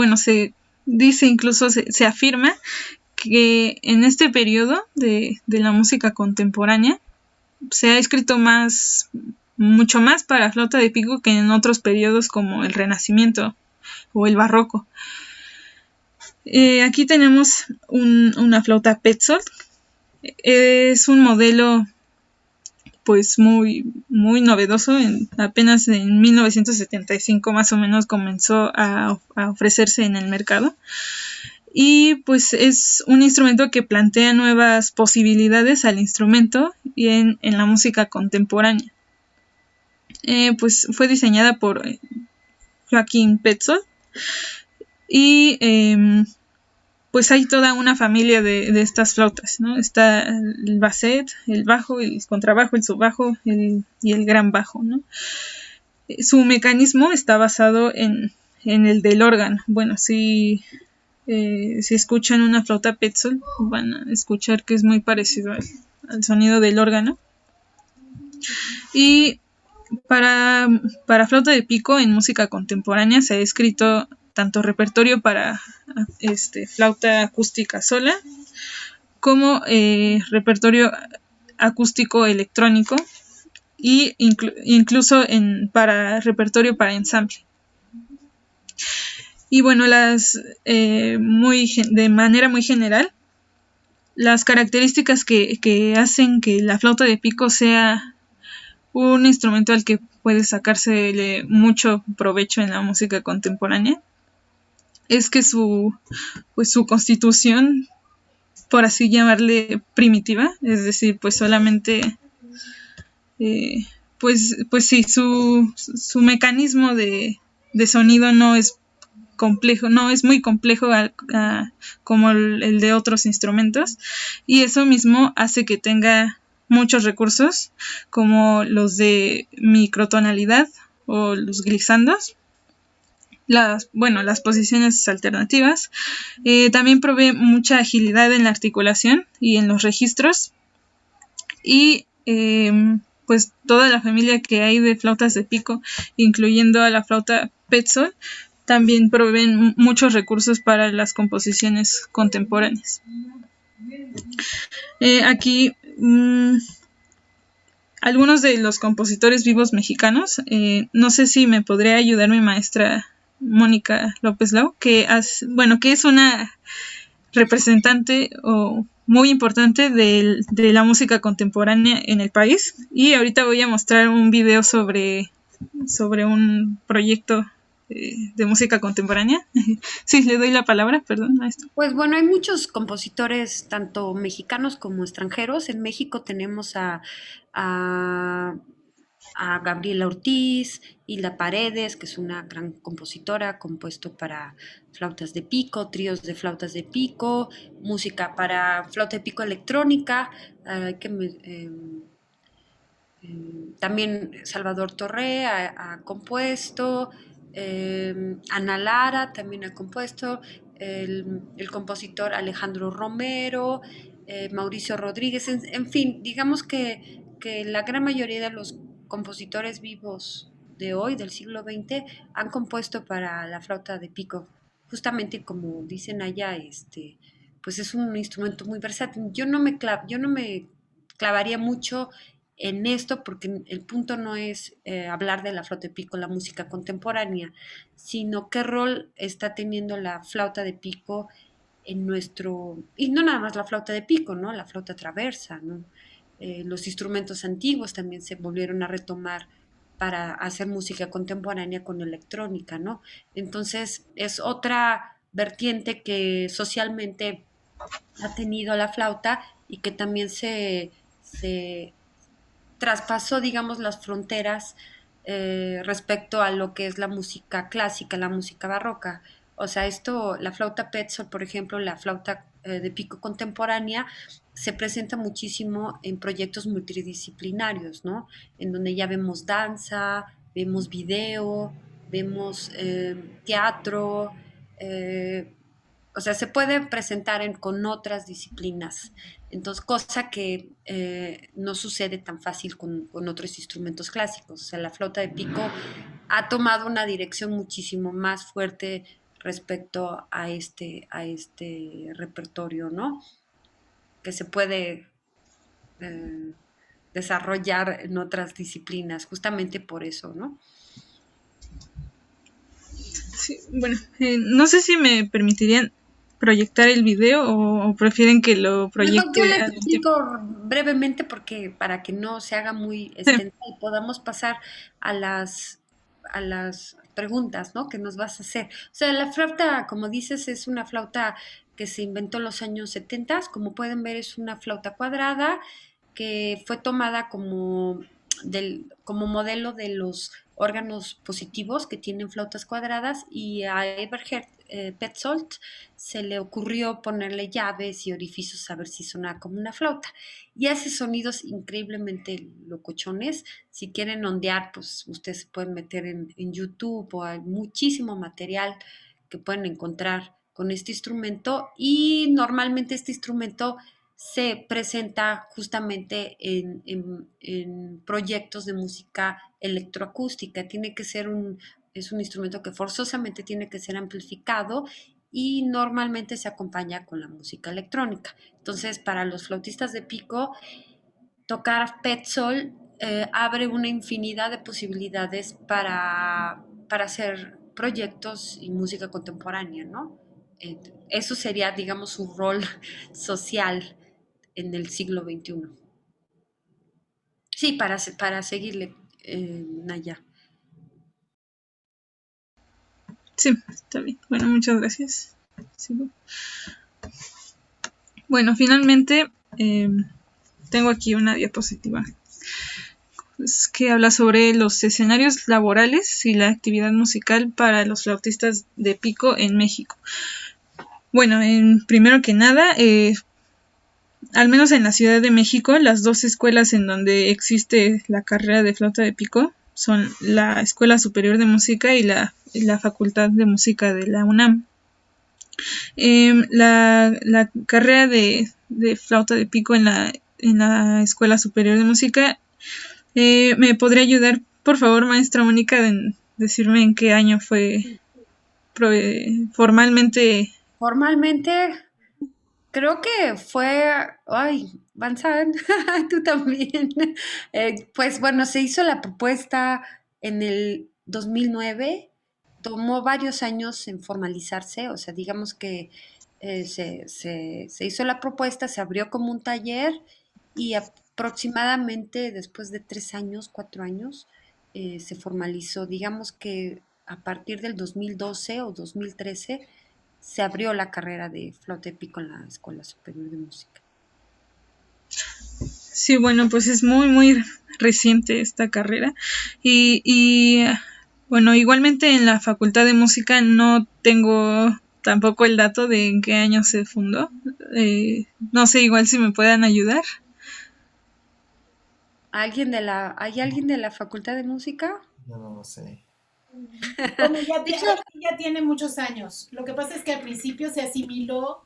dice, incluso se afirma que en este periodo de la música contemporánea se ha escrito mucho más para flauta de pico que en otros periodos como el Renacimiento o el Barroco. Aquí tenemos una flauta Petzold. Es un modelo pues muy, muy novedoso. Apenas en 1975 más o menos comenzó a ofrecerse en el mercado. Y pues es un instrumento que plantea nuevas posibilidades al instrumento y en la música contemporánea. Pues fue diseñada por Joachim Petzold, y pues hay toda una familia de estas flautas, ¿no? Está el basset, el bajo, el contrabajo, el subbajo y el gran bajo, ¿no? Su mecanismo está basado en el del órgano. Bueno, si escuchan una flauta Petzold, van a escuchar que es muy parecido al sonido del órgano. Y para flauta de pico en música contemporánea se ha escrito tanto repertorio para flauta acústica sola como repertorio acústico electrónico, y incluso para repertorio para ensamble. Y bueno, de manera muy general, las características que hacen que la flauta de pico sea un instrumento al que puede sacársele mucho provecho en la música contemporánea es que su constitución, por así llamarle, primitiva, es decir, pues solamente pues sí, su mecanismo de sonido no es complejo, no es muy complejo como el de otros instrumentos, y eso mismo hace que tenga muchos recursos como los de microtonalidad o los glissandos, las posiciones alternativas. También provee mucha agilidad en la articulación y en los registros. Y pues toda la familia que hay de flautas de pico, incluyendo a la flauta Petzl, también proveen muchos recursos para las composiciones contemporáneas. Aquí algunos de los compositores vivos mexicanos, no sé si me podría ayudar mi maestra Mónica López Lau, que es una representante muy importante de la música contemporánea en el país. Y ahorita voy a mostrar un video sobre un proyecto de música contemporánea. Sí, le doy la palabra, perdón, maestro. Pues bueno, hay muchos compositores, tanto mexicanos como extranjeros. En México tenemos a Gabriela Ortiz, Hilda Paredes, que es una gran compositora, compuesto para flautas de pico, tríos de flautas de pico, música para flauta de pico electrónica, también Salvador Torre ha compuesto, Ana Lara también ha compuesto, el compositor Alejandro Romero, Mauricio Rodríguez, en fin, digamos que la gran mayoría de los compositores vivos de hoy, del siglo XX, han compuesto para la flauta de pico. Justamente como dicen allá, pues es un instrumento muy versátil. Yo no me clavaría mucho en esto porque el punto no es hablar de la flauta de pico, la música contemporánea, sino qué rol está teniendo la flauta de pico en nuestro, y no nada más la flauta de pico, ¿no? La flauta traversa, ¿no? Los instrumentos antiguos también se volvieron a retomar para hacer música contemporánea con electrónica, ¿no? Entonces es otra vertiente que socialmente ha tenido la flauta y que también se traspasó, digamos, las fronteras respecto a lo que es la música clásica, la música barroca. O sea, la flauta Petzl, por ejemplo, la flauta de pico contemporánea, se presenta muchísimo en proyectos multidisciplinarios, ¿no? En donde ya vemos danza, vemos video, vemos teatro, eh, o sea, se puede presentar con otras disciplinas. Entonces, cosa que no sucede tan fácil con otros instrumentos clásicos. O sea, la flauta de pico ha tomado una dirección muchísimo más fuerte respecto a este repertorio, ¿no? Que se puede eh, desarrollar en otras disciplinas, justamente por eso, ¿no? Sí, bueno, no sé si me permitirían proyectar el video o prefieren que lo proyecte. Yo les explico brevemente porque para que no se haga muy extensa y podamos pasar a las preguntas, ¿no? Que nos vas a hacer. O sea, la flauta, como dices, es una flauta que se inventó en los años 70. Como pueden ver, es una flauta cuadrada que fue tomada como modelo de los órganos positivos que tienen flautas cuadradas, y a Eberhard Petzold se le ocurrió ponerle llaves y orificios a ver si sonaba como una flauta, y hace sonidos increíblemente locochones. Si quieren ondear, pues ustedes se pueden meter en YouTube, o hay muchísimo material que pueden encontrar con este instrumento, y normalmente este instrumento se presenta justamente en proyectos de música electroacústica. Es un instrumento que forzosamente tiene que ser amplificado, y normalmente se acompaña con la música electrónica. Entonces, para los flautistas de pico, tocar Petzl abre una infinidad de posibilidades para hacer proyectos y música contemporánea, ¿no? Eso sería, digamos, su rol social en el siglo XXI. Sí, para seguirle, Naya. Sí, está bien. Bueno, muchas gracias. Sigo. Bueno, finalmente tengo aquí una diapositiva que habla sobre los escenarios laborales y la actividad musical para los flautistas de pico en México. Bueno, primero que nada, al menos en la Ciudad de México, las dos escuelas en donde existe la carrera de flauta de pico son la Escuela Superior de Música y la la Facultad de Música de la UNAM. La carrera de flauta de pico en la Escuela Superior de Música, ¿me podría ayudar, por favor, maestra Mónica, en decirme en qué año fue formalmente? Formalmente, creo que fue, ay, Van Saben, tú también. Pues bueno, se hizo la propuesta en el 2009, tomó varios años en formalizarse, o sea, digamos que se hizo la propuesta, se abrió como un taller y aproximadamente después de 3 años, 4 años, se formalizó. Digamos que a partir del 2012 o 2013 se abrió la carrera de flauta de pico en la Escuela Superior de Música. Sí, bueno, pues es muy, muy reciente esta carrera. Y bueno, igualmente en la Facultad de Música no tengo tampoco el dato de en qué año se fundó. No sé, igual si me puedan ayudar. ¿Hay alguien de la Facultad de Música? No sé. Bueno, De hecho, ya tiene muchos años. Lo que pasa es que al principio se asimiló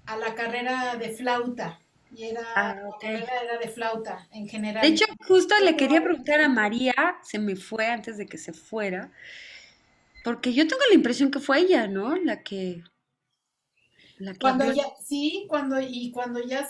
a la carrera de flauta y la ok. carrera era de flauta en De general. hecho, justo le quería preguntar a María, se me fue antes de que se fuera, porque yo tengo la impresión que fue ella, ¿no? La que Cuando abrió. ya, sí, cuando ya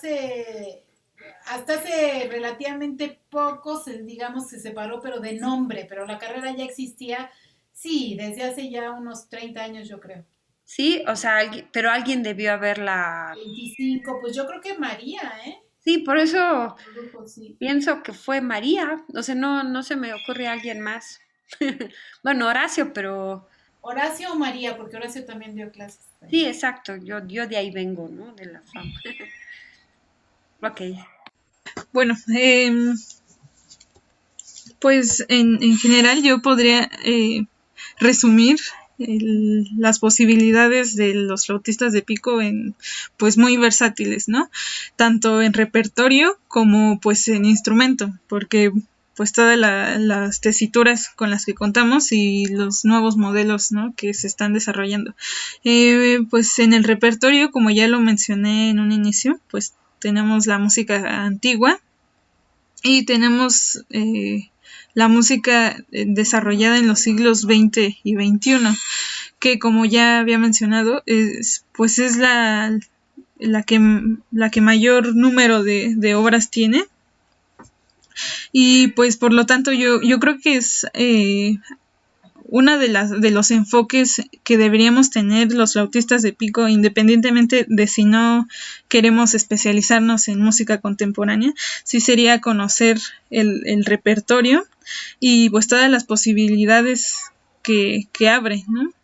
hasta hace relativamente poco, digamos, se separó, pero de nombre, pero la carrera ya existía, sí, desde hace ya unos 30 años, yo creo. Sí, o sea, pero alguien debió haberla. 25, pues yo creo que María, ¿eh? Sí, por eso Produjo, sí. pienso que fue María. O sea, no se me ocurre alguien más. Bueno, Horacio, pero Horacio o María, porque Horacio también dio clases. sí, exacto. Yo de ahí vengo, ¿no? De la fama. Ok. Bueno, pues en general yo podría resumir las posibilidades de los flautistas de pico en pues muy versátiles, ¿no? Tanto en repertorio como pues en instrumento, porque pues todas las tesituras con las que contamos y los nuevos modelos, ¿no?, que se están desarrollando. Pues en el repertorio, como ya lo mencioné en un inicio, pues tenemos la música antigua y tenemos la música desarrollada en los siglos XX y XXI, que como ya había mencionado, pues es la que mayor número de obras tiene. Y pues por lo tanto yo creo que es una de los enfoques que deberíamos tener los flautistas de pico, independientemente de si no queremos especializarnos en música contemporánea, sí sería conocer el repertorio y pues todas las posibilidades que abre, ¿no?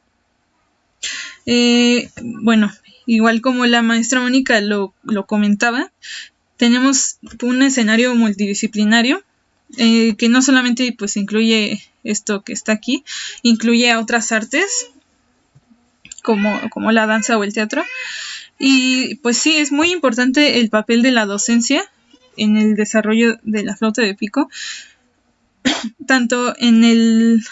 Bueno, igual como la maestra Mónica lo comentaba, tenemos un escenario multidisciplinario que no solamente pues incluye esto que está aquí, incluye a otras artes como la danza o el teatro. Y pues sí, es muy importante el papel de la docencia en el desarrollo de la flauta de pico, tanto en el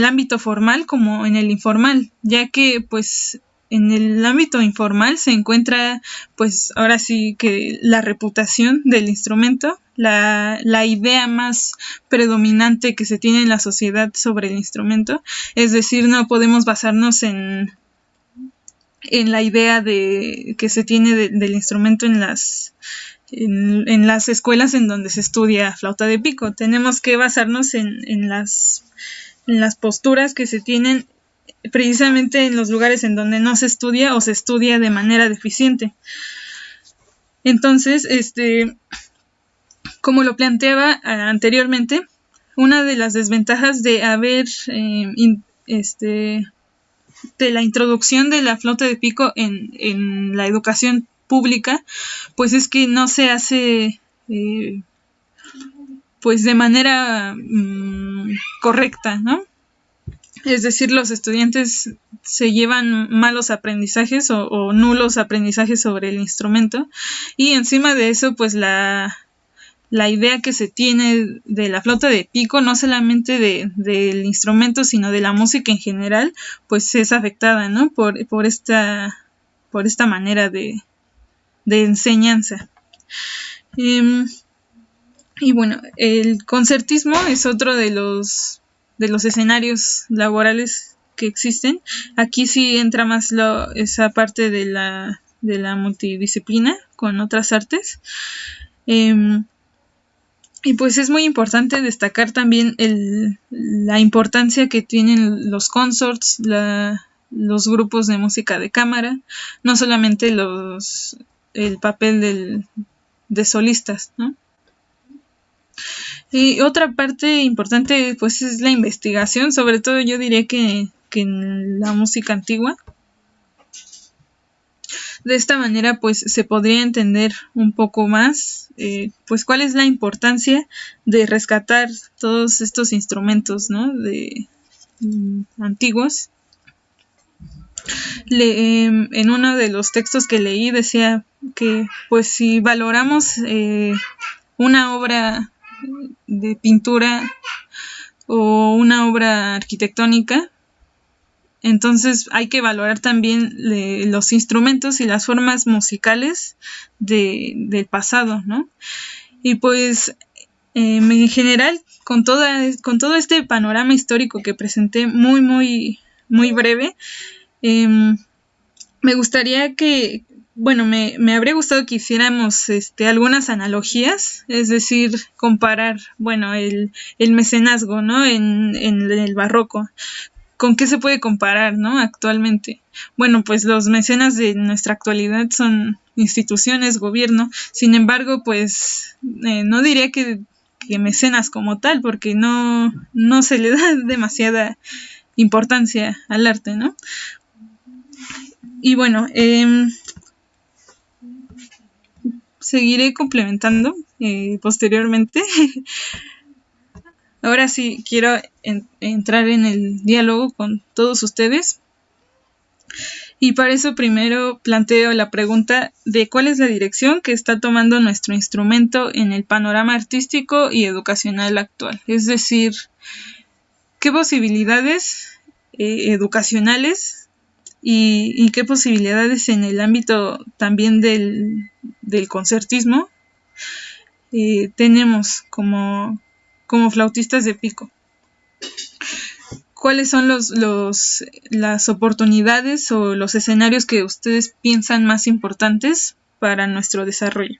ámbito formal como en el informal, ya que pues en el ámbito informal se encuentra pues ahora sí que la reputación del instrumento, la idea más predominante que se tiene en la sociedad sobre el instrumento, es decir, no podemos basarnos en la idea que se tiene del instrumento en las escuelas en donde se estudia flauta de pico. Tenemos que basarnos en las posturas que se tienen precisamente en los lugares en donde no se estudia o se estudia de manera deficiente. Entonces, como lo planteaba anteriormente, una de las desventajas de haber de la introducción de la flauta de pico en la educación pública, pues es que no se hace pues de manera correcta, ¿no? Es decir, los estudiantes se llevan malos aprendizajes o nulos aprendizajes sobre el instrumento y encima de eso, pues la la idea que se tiene de la flauta de pico, no solamente del instrumento, sino de la música en general, pues es afectada, ¿no? Por esta manera de enseñanza. Y bueno, el concertismo es otro de los escenarios laborales que existen. Aquí sí entra más esa parte de la multidisciplina con otras artes. Y pues es muy importante destacar también la importancia que tienen los consorts, los grupos de música de cámara, no solamente el papel de solistas, ¿no? Y otra parte importante pues es la investigación, sobre todo yo diría que en la música antigua. De esta manera pues se podría entender un poco más pues cuál es la importancia de rescatar todos estos instrumentos, ¿no? Antiguos. En uno de los textos que leí decía que pues si valoramos una obra de pintura o una obra arquitectónica, entonces hay que valorar también los instrumentos y las formas musicales del pasado, ¿no? Y pues en general, con todo este panorama histórico que presenté muy, muy, muy breve, me gustaría que, bueno, me habría gustado que hiciéramos algunas analogías, es decir, comparar, bueno, el mecenazgo, ¿no? En el barroco. ¿Con qué se puede comparar, no? Actualmente. Bueno, pues los mecenas de nuestra actualidad son instituciones, gobierno. Sin embargo, pues no diría que mecenas como tal, porque no se le da demasiada importancia al arte, ¿no? Y bueno, seguiré complementando posteriormente. Ahora sí quiero entrar en el diálogo con todos ustedes. Y para eso primero planteo la pregunta de cuál es la dirección que está tomando nuestro instrumento en el panorama artístico y educacional actual. Es decir, qué posibilidades educacionales y qué posibilidades en el ámbito también del concertismo tenemos como flautistas de pico. ¿Cuáles son las oportunidades o los escenarios que ustedes piensan más importantes para nuestro desarrollo?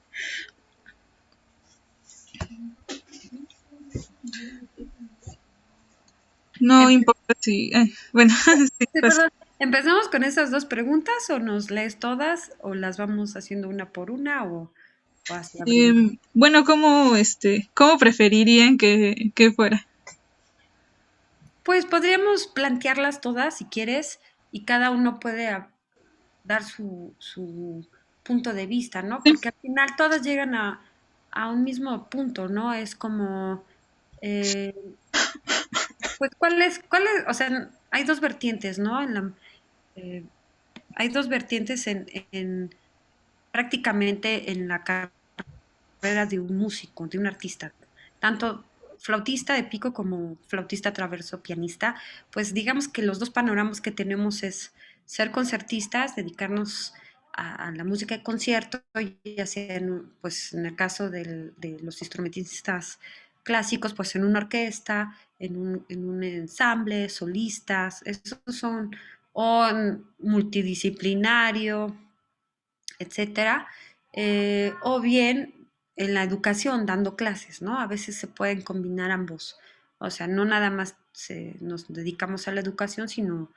No importa si... bueno, sí, Sí, perdón. ¿Empezamos con esas dos preguntas o nos lees todas o las vamos haciendo una por una o así abrimos? bueno, ¿cómo preferirían que fuera? Pues podríamos plantearlas todas si quieres y cada uno puede dar su punto de vista, ¿no? Sí. Porque al final todas llegan a un mismo punto, ¿no? Es como, eh, pues, o sea, hay dos vertientes, ¿no? Eh, hay dos vertientes prácticamente en la carrera de un músico, de un artista, tanto flautista de pico como flautista traverso pianista, pues digamos que los dos panoramas que tenemos es ser concertistas, dedicarnos a la música de concierto, ya sea pues en el caso de los instrumentistas clásicos, pues en una orquesta, en un ensamble, solistas, esos son, o multidisciplinario, etcétera, o bien en la educación, dando clases, ¿no? A veces se pueden combinar ambos. O sea, no nada más nos dedicamos a la educación, sino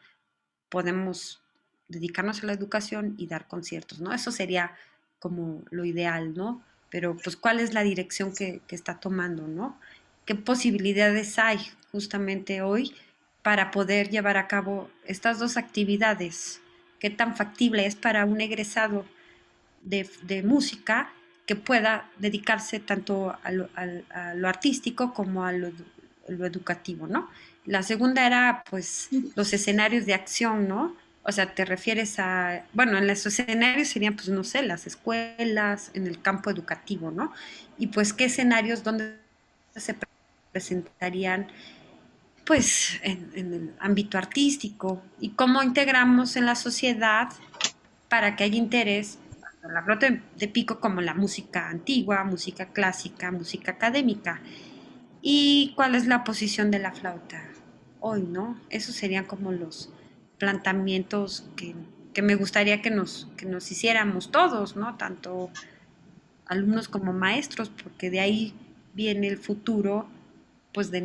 podemos dedicarnos a la educación y dar conciertos, ¿no? Eso sería como lo ideal, ¿no? Pero pues, ¿cuál es la dirección que está tomando, ¿no? ¿Qué posibilidades hay justamente hoy para poder llevar a cabo estas dos actividades? ¿Qué tan factible es para un egresado de música que pueda dedicarse tanto a lo artístico como a lo educativo, ¿no? La segunda era, pues, los escenarios de acción, ¿no? O sea, te refieres a, bueno, en los escenarios serían, pues, no sé, las escuelas, en el campo educativo, ¿no? Y pues, ¿qué escenarios donde se presentarían, pues, en el ámbito artístico? Y cómo integramos en la sociedad para que haya interés tanto en la flauta de pico como la música antigua, música clásica, música académica. ¿Y cuál es la posición de la flauta hoy, no? Esos serían como los planteamientos que me gustaría que nos hiciéramos todos, ¿no? Tanto alumnos como maestros, porque de ahí viene el futuro, pues, de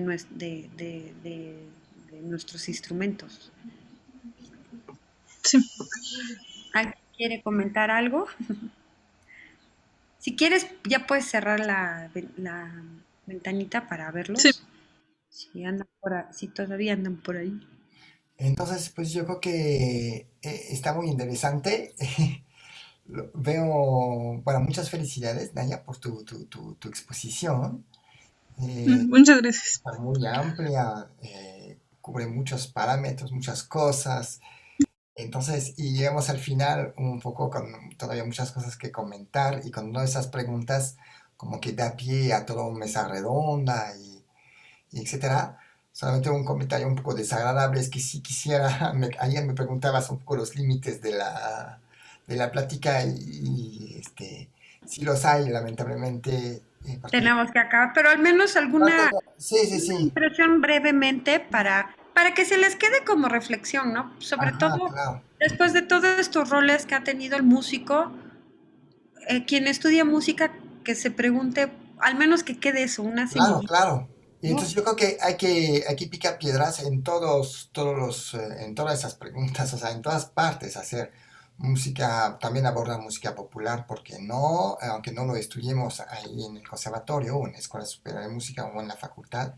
nuestros instrumentos. Sí, ¿Alguien quiere comentar algo? Si quieres, ya puedes cerrar la ventanita para sí. verlos. Si andan si todavía andan por ahí. Entonces, pues yo creo que está muy interesante. Veo, bueno, muchas felicidades, Naya, por tu exposición. Muchas gracias. Está muy amplia, cubre muchos parámetros, muchas cosas. Entonces, y llegamos al final un poco con todavía muchas cosas que comentar y con una de esas preguntas como que da pie a toda una mesa redonda y etcétera. Solamente un comentario un poco desagradable es que si quisiera, ayer me preguntabas un poco los límites de la plática sí los hay, lamentablemente, porque... Tenemos que acabar, pero al menos alguna Sí, sí, sí, impresión brevemente para que se les quede como reflexión, ¿no? Sobre ajá, todo claro. después de todos estos roles que ha tenido el músico, quien estudia música, que se pregunte, al menos que quede eso, una Claro, semillita, claro. Y ¿no? entonces yo creo que hay que picar piedras en en todas esas preguntas, o sea, en todas partes, hacer música, también abordar música popular, porque no, aunque no lo estudiemos ahí en el conservatorio o en la Escuela Superior de Música o en la facultad,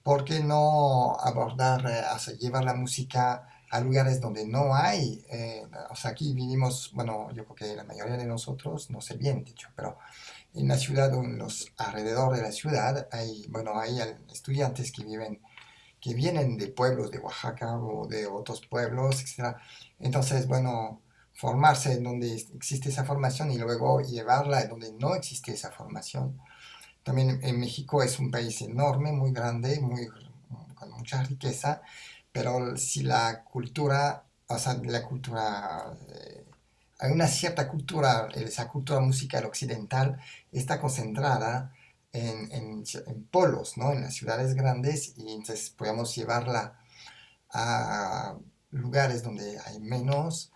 ¿por qué no abordar, o sea, llevar la música a lugares donde no hay? O sea, aquí vivimos, bueno, yo creo que la mayoría de nosotros, no sé bien dicho, pero en la ciudad o en los alrededores de la ciudad hay, bueno, hay estudiantes que vienen de pueblos de Oaxaca o de otros pueblos, etcétera. Entonces, bueno, formarse en donde existe esa formación y luego llevarla en donde no existe esa formación. También en México es un país enorme, muy grande, con mucha riqueza, pero si la cultura, o sea, la cultura hay una cierta cultura, esa cultura musical occidental está concentrada en polos, ¿no? En las ciudades grandes y entonces podemos llevarla a lugares donde hay menos,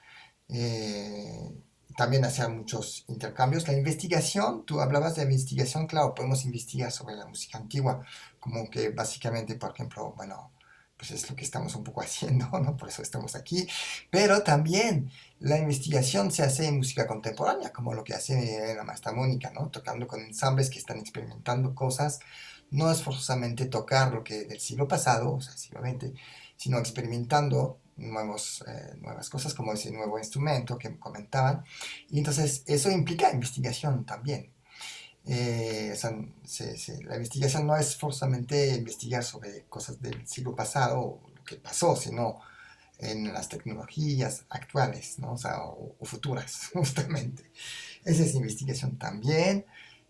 eh, también hacer muchos intercambios. La investigación, tú hablabas de investigación, claro, podemos investigar sobre la música antigua, como que básicamente, por ejemplo, bueno, pues es lo que estamos un poco haciendo, ¿no? Por eso estamos aquí. Pero también la investigación se hace en música contemporánea, como lo que hace la maestra Mónica, ¿no? Tocando con ensambles que están experimentando cosas. No es forzosamente tocar lo que del siglo pasado, o sea, siglo XX, sino experimentando nuevas cosas como ese nuevo instrumento que comentaban. Y entonces eso implica investigación también. O sea, la investigación no es forzosamente investigar sobre cosas del siglo pasado o lo que pasó, sino en las tecnologías actuales, ¿no? O sea, o futuras, justamente. Esa es investigación también.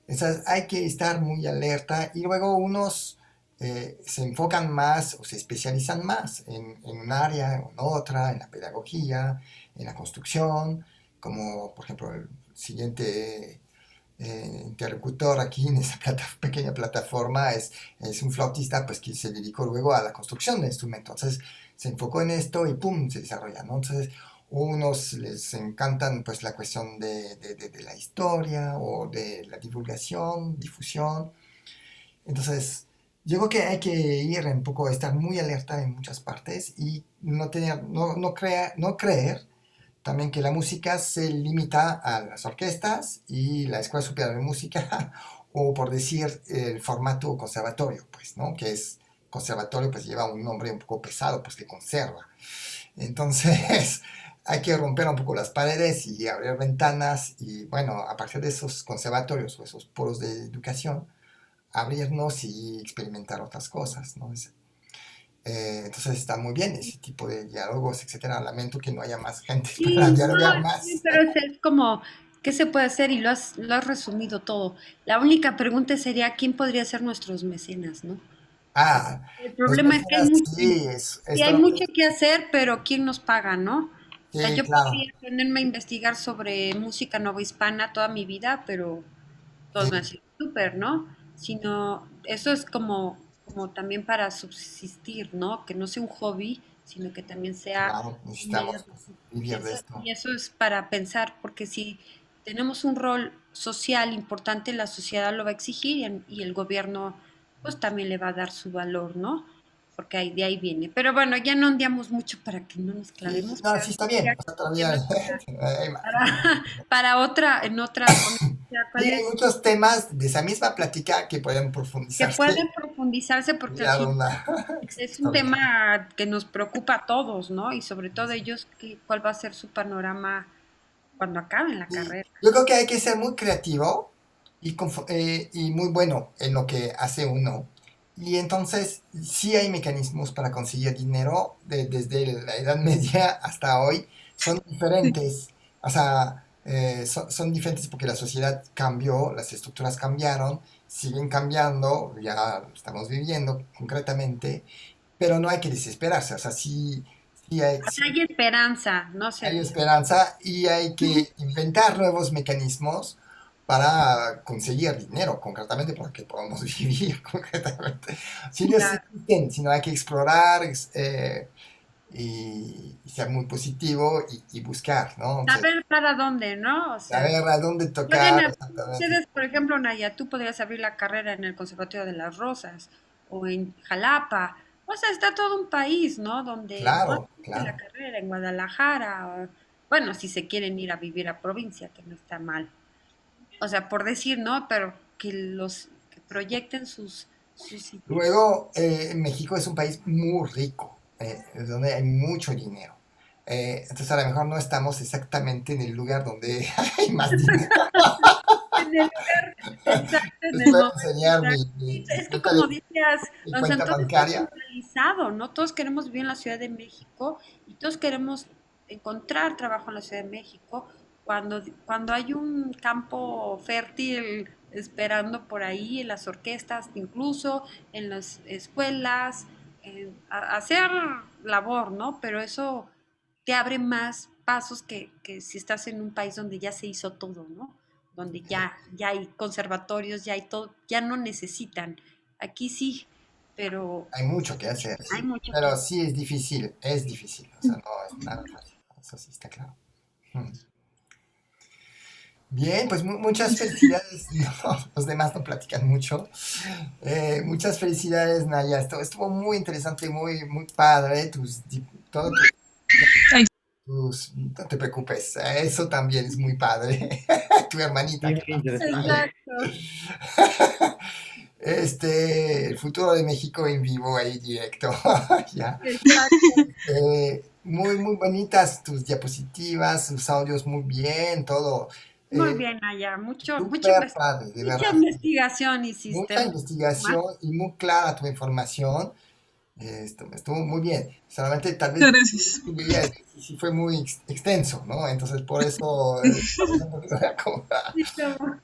Esas, hay que estar muy alerta y luego unos se enfocan más o se especializan más en un área o en otra, en la pedagogía, en la construcción, como por ejemplo el siguiente interlocutor aquí en esa pequeña plataforma es un flautista pues que se dedicó luego a la construcción de instrumentos. Entonces se enfocó en esto y ¡pum! Se desarrolla, ¿no? Entonces unos les encantan pues la cuestión de la historia o de la divulgación, difusión. Entonces yo creo que hay que ir un poco, estar muy alerta en muchas partes y no creer también que la música se limita a las orquestas y la Escuela Superior de Música, o por decir el formato conservatorio, pues, ¿no? Que es conservatorio, pues lleva un nombre un poco pesado, pues que conserva. Entonces, hay que romper un poco las paredes y abrir ventanas y, bueno, a partir de esos conservatorios o esos polos de educación, abrirnos y experimentar otras cosas, ¿no? Entonces está muy bien ese tipo de diálogos, etcétera. Lamento que no haya más gente para Sí, no, dialogar sí, más. pero es como, ¿qué se puede hacer? Y lo has resumido todo. La única pregunta sería, ¿quién podría ser nuestros mecenas, no? Ah, El los problema es que mecenas, sí, sí es hay todo. mucho que hacer, pero ¿quién nos paga, no? O sea, Sí, yo claro. podría ponerme a investigar sobre música novohispana toda mi vida, pero todos me Sí, hacen súper, ¿no? Sino, eso es como también para subsistir, ¿no? Que no sea un hobby, sino que también sea claro, un medio necesitamos de vivir de y esto. eso es para pensar, porque si tenemos un rol social importante, la sociedad lo va a exigir y el gobierno pues también le va a dar su valor, ¿no? Porque ahí, de ahí viene. Pero bueno, ya no ondeamos mucho para que no nos Sí, clavemos, no, pero sí está ya bien. O sea, todavía temas para, para otra, en otra ponencia, sí, ¿cuál hay es? muchos temas de esa misma plática que pueden Que profundizarse pueden profundizarse y porque al dar fin una es un sobre todo. tema que nos preocupa a todos, ¿no? Y sobre todo ellos, ¿cuál va a ser su panorama cuando acaben la Sí, carrera? yo creo que hay que ser muy creativo y muy bueno en lo que hace uno. Y entonces sí hay mecanismos para conseguir dinero desde la Edad Media hasta hoy. Son diferentes, o sea, son diferentes porque la sociedad cambió, las estructuras cambiaron, siguen cambiando, ya lo estamos viviendo concretamente, pero no hay que desesperarse. O sea, O sea, hay esperanza, no se hay des. esperanza y hay que inventar nuevos mecanismos para conseguir dinero, concretamente, porque podemos vivir concretamente. Si no Claro. existen, sino hay que explorar y ser muy positivo y buscar, ¿no? Entonces, Saber para dónde, ¿no? O sea, saber a dónde pueden, tocar exactamente. ustedes, por ejemplo, Naya, tú podrías abrir la carrera en el Conservatorio de las Rosas o en Jalapa. O sea, está todo un país, ¿no? Donde no Claro, existe la claro. carrera, en Guadalajara. Bueno, si se quieren ir a vivir a provincia, que no está mal. O sea, por decir, ¿no? Pero que proyecten sus ideas. Luego, México es un país muy rico, donde hay mucho dinero. Entonces, a lo mejor no estamos exactamente en el lugar donde hay más dinero. En el lugar exacto, en Les el puedo momento enseñar exacto. Sí, mi es que como decías, mi don cuenta Santos, está bancaria. centralizado, ¿no? Todos queremos vivir en la Ciudad de México y todos queremos encontrar trabajo en la Ciudad de México cuando hay un campo fértil esperando por ahí en las orquestas, incluso en las escuelas, hacer labor, ¿no? Pero eso te abre más pasos que si estás en un país donde ya se hizo todo, ¿no? Donde ya hay conservatorios, ya hay todo, ya no necesitan. Aquí sí, pero Hay mucho que hacer, hay sí. mucho que Pero hacer. sí es difícil. O sea, no es nada fácil. Eso sí está claro. Hmm. Bien, pues muchas felicidades. No, los demás no platican mucho. Muchas felicidades, Naya. Estuvo muy interesante, muy padre. Todo Ay, no te preocupes. Eso también es muy padre. Tu hermanita, Sí, muy claro. interesante. Exacto, El futuro de México en vivo ahí directo. Ya. exacto. Muy bonitas tus diapositivas, tus audios, muy bien, todo. Muy Eh, bien, allá. Súper padre, de Mucha verdad. investigación hiciste. Mucha investigación y muy clara tu información. Estuvo muy bien. Solamente tal vez muchas gracias. tu vida sí fue muy extenso, ¿no? Entonces por eso estamos un poquito de acomoda. Sí, como-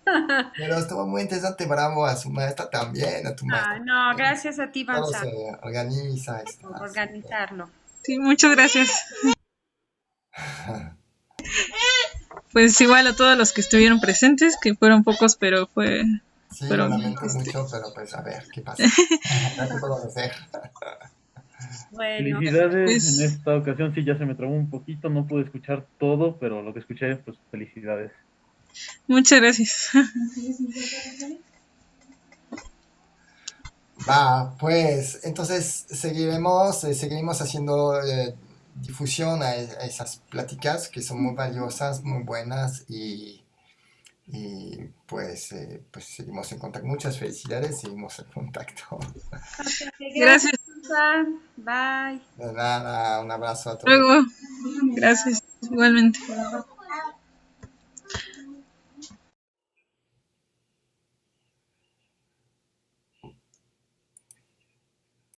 Pero estuvo muy interesante. Bravo a su maestra también, a tu Ah, maestra no, también. gracias a ti, Todo Vanessa, se organiza, por está súper bien. organizarlo. Sí, muchas gracias. Pues igual a todos los que estuvieron presentes, que fueron pocos, pero Sí, lo fueron, lamento mucho, pero pues a ver qué pasa. ¿Qué podemos hacer? Bueno, Felicidades, en pues, esta ocasión sí ya se me trabó un poquito, no pude escuchar todo, pero lo que escuché, pues felicidades. muchas gracias. Va, pues entonces seguiremos haciendo difusión a esas pláticas que son muy valiosas, muy buenas y pues seguimos en contacto. Muchas felicidades, seguimos en contacto. gracias, Gracias. Susan. Bye. De nada, un abrazo a todos. Luego, gracias. Igualmente.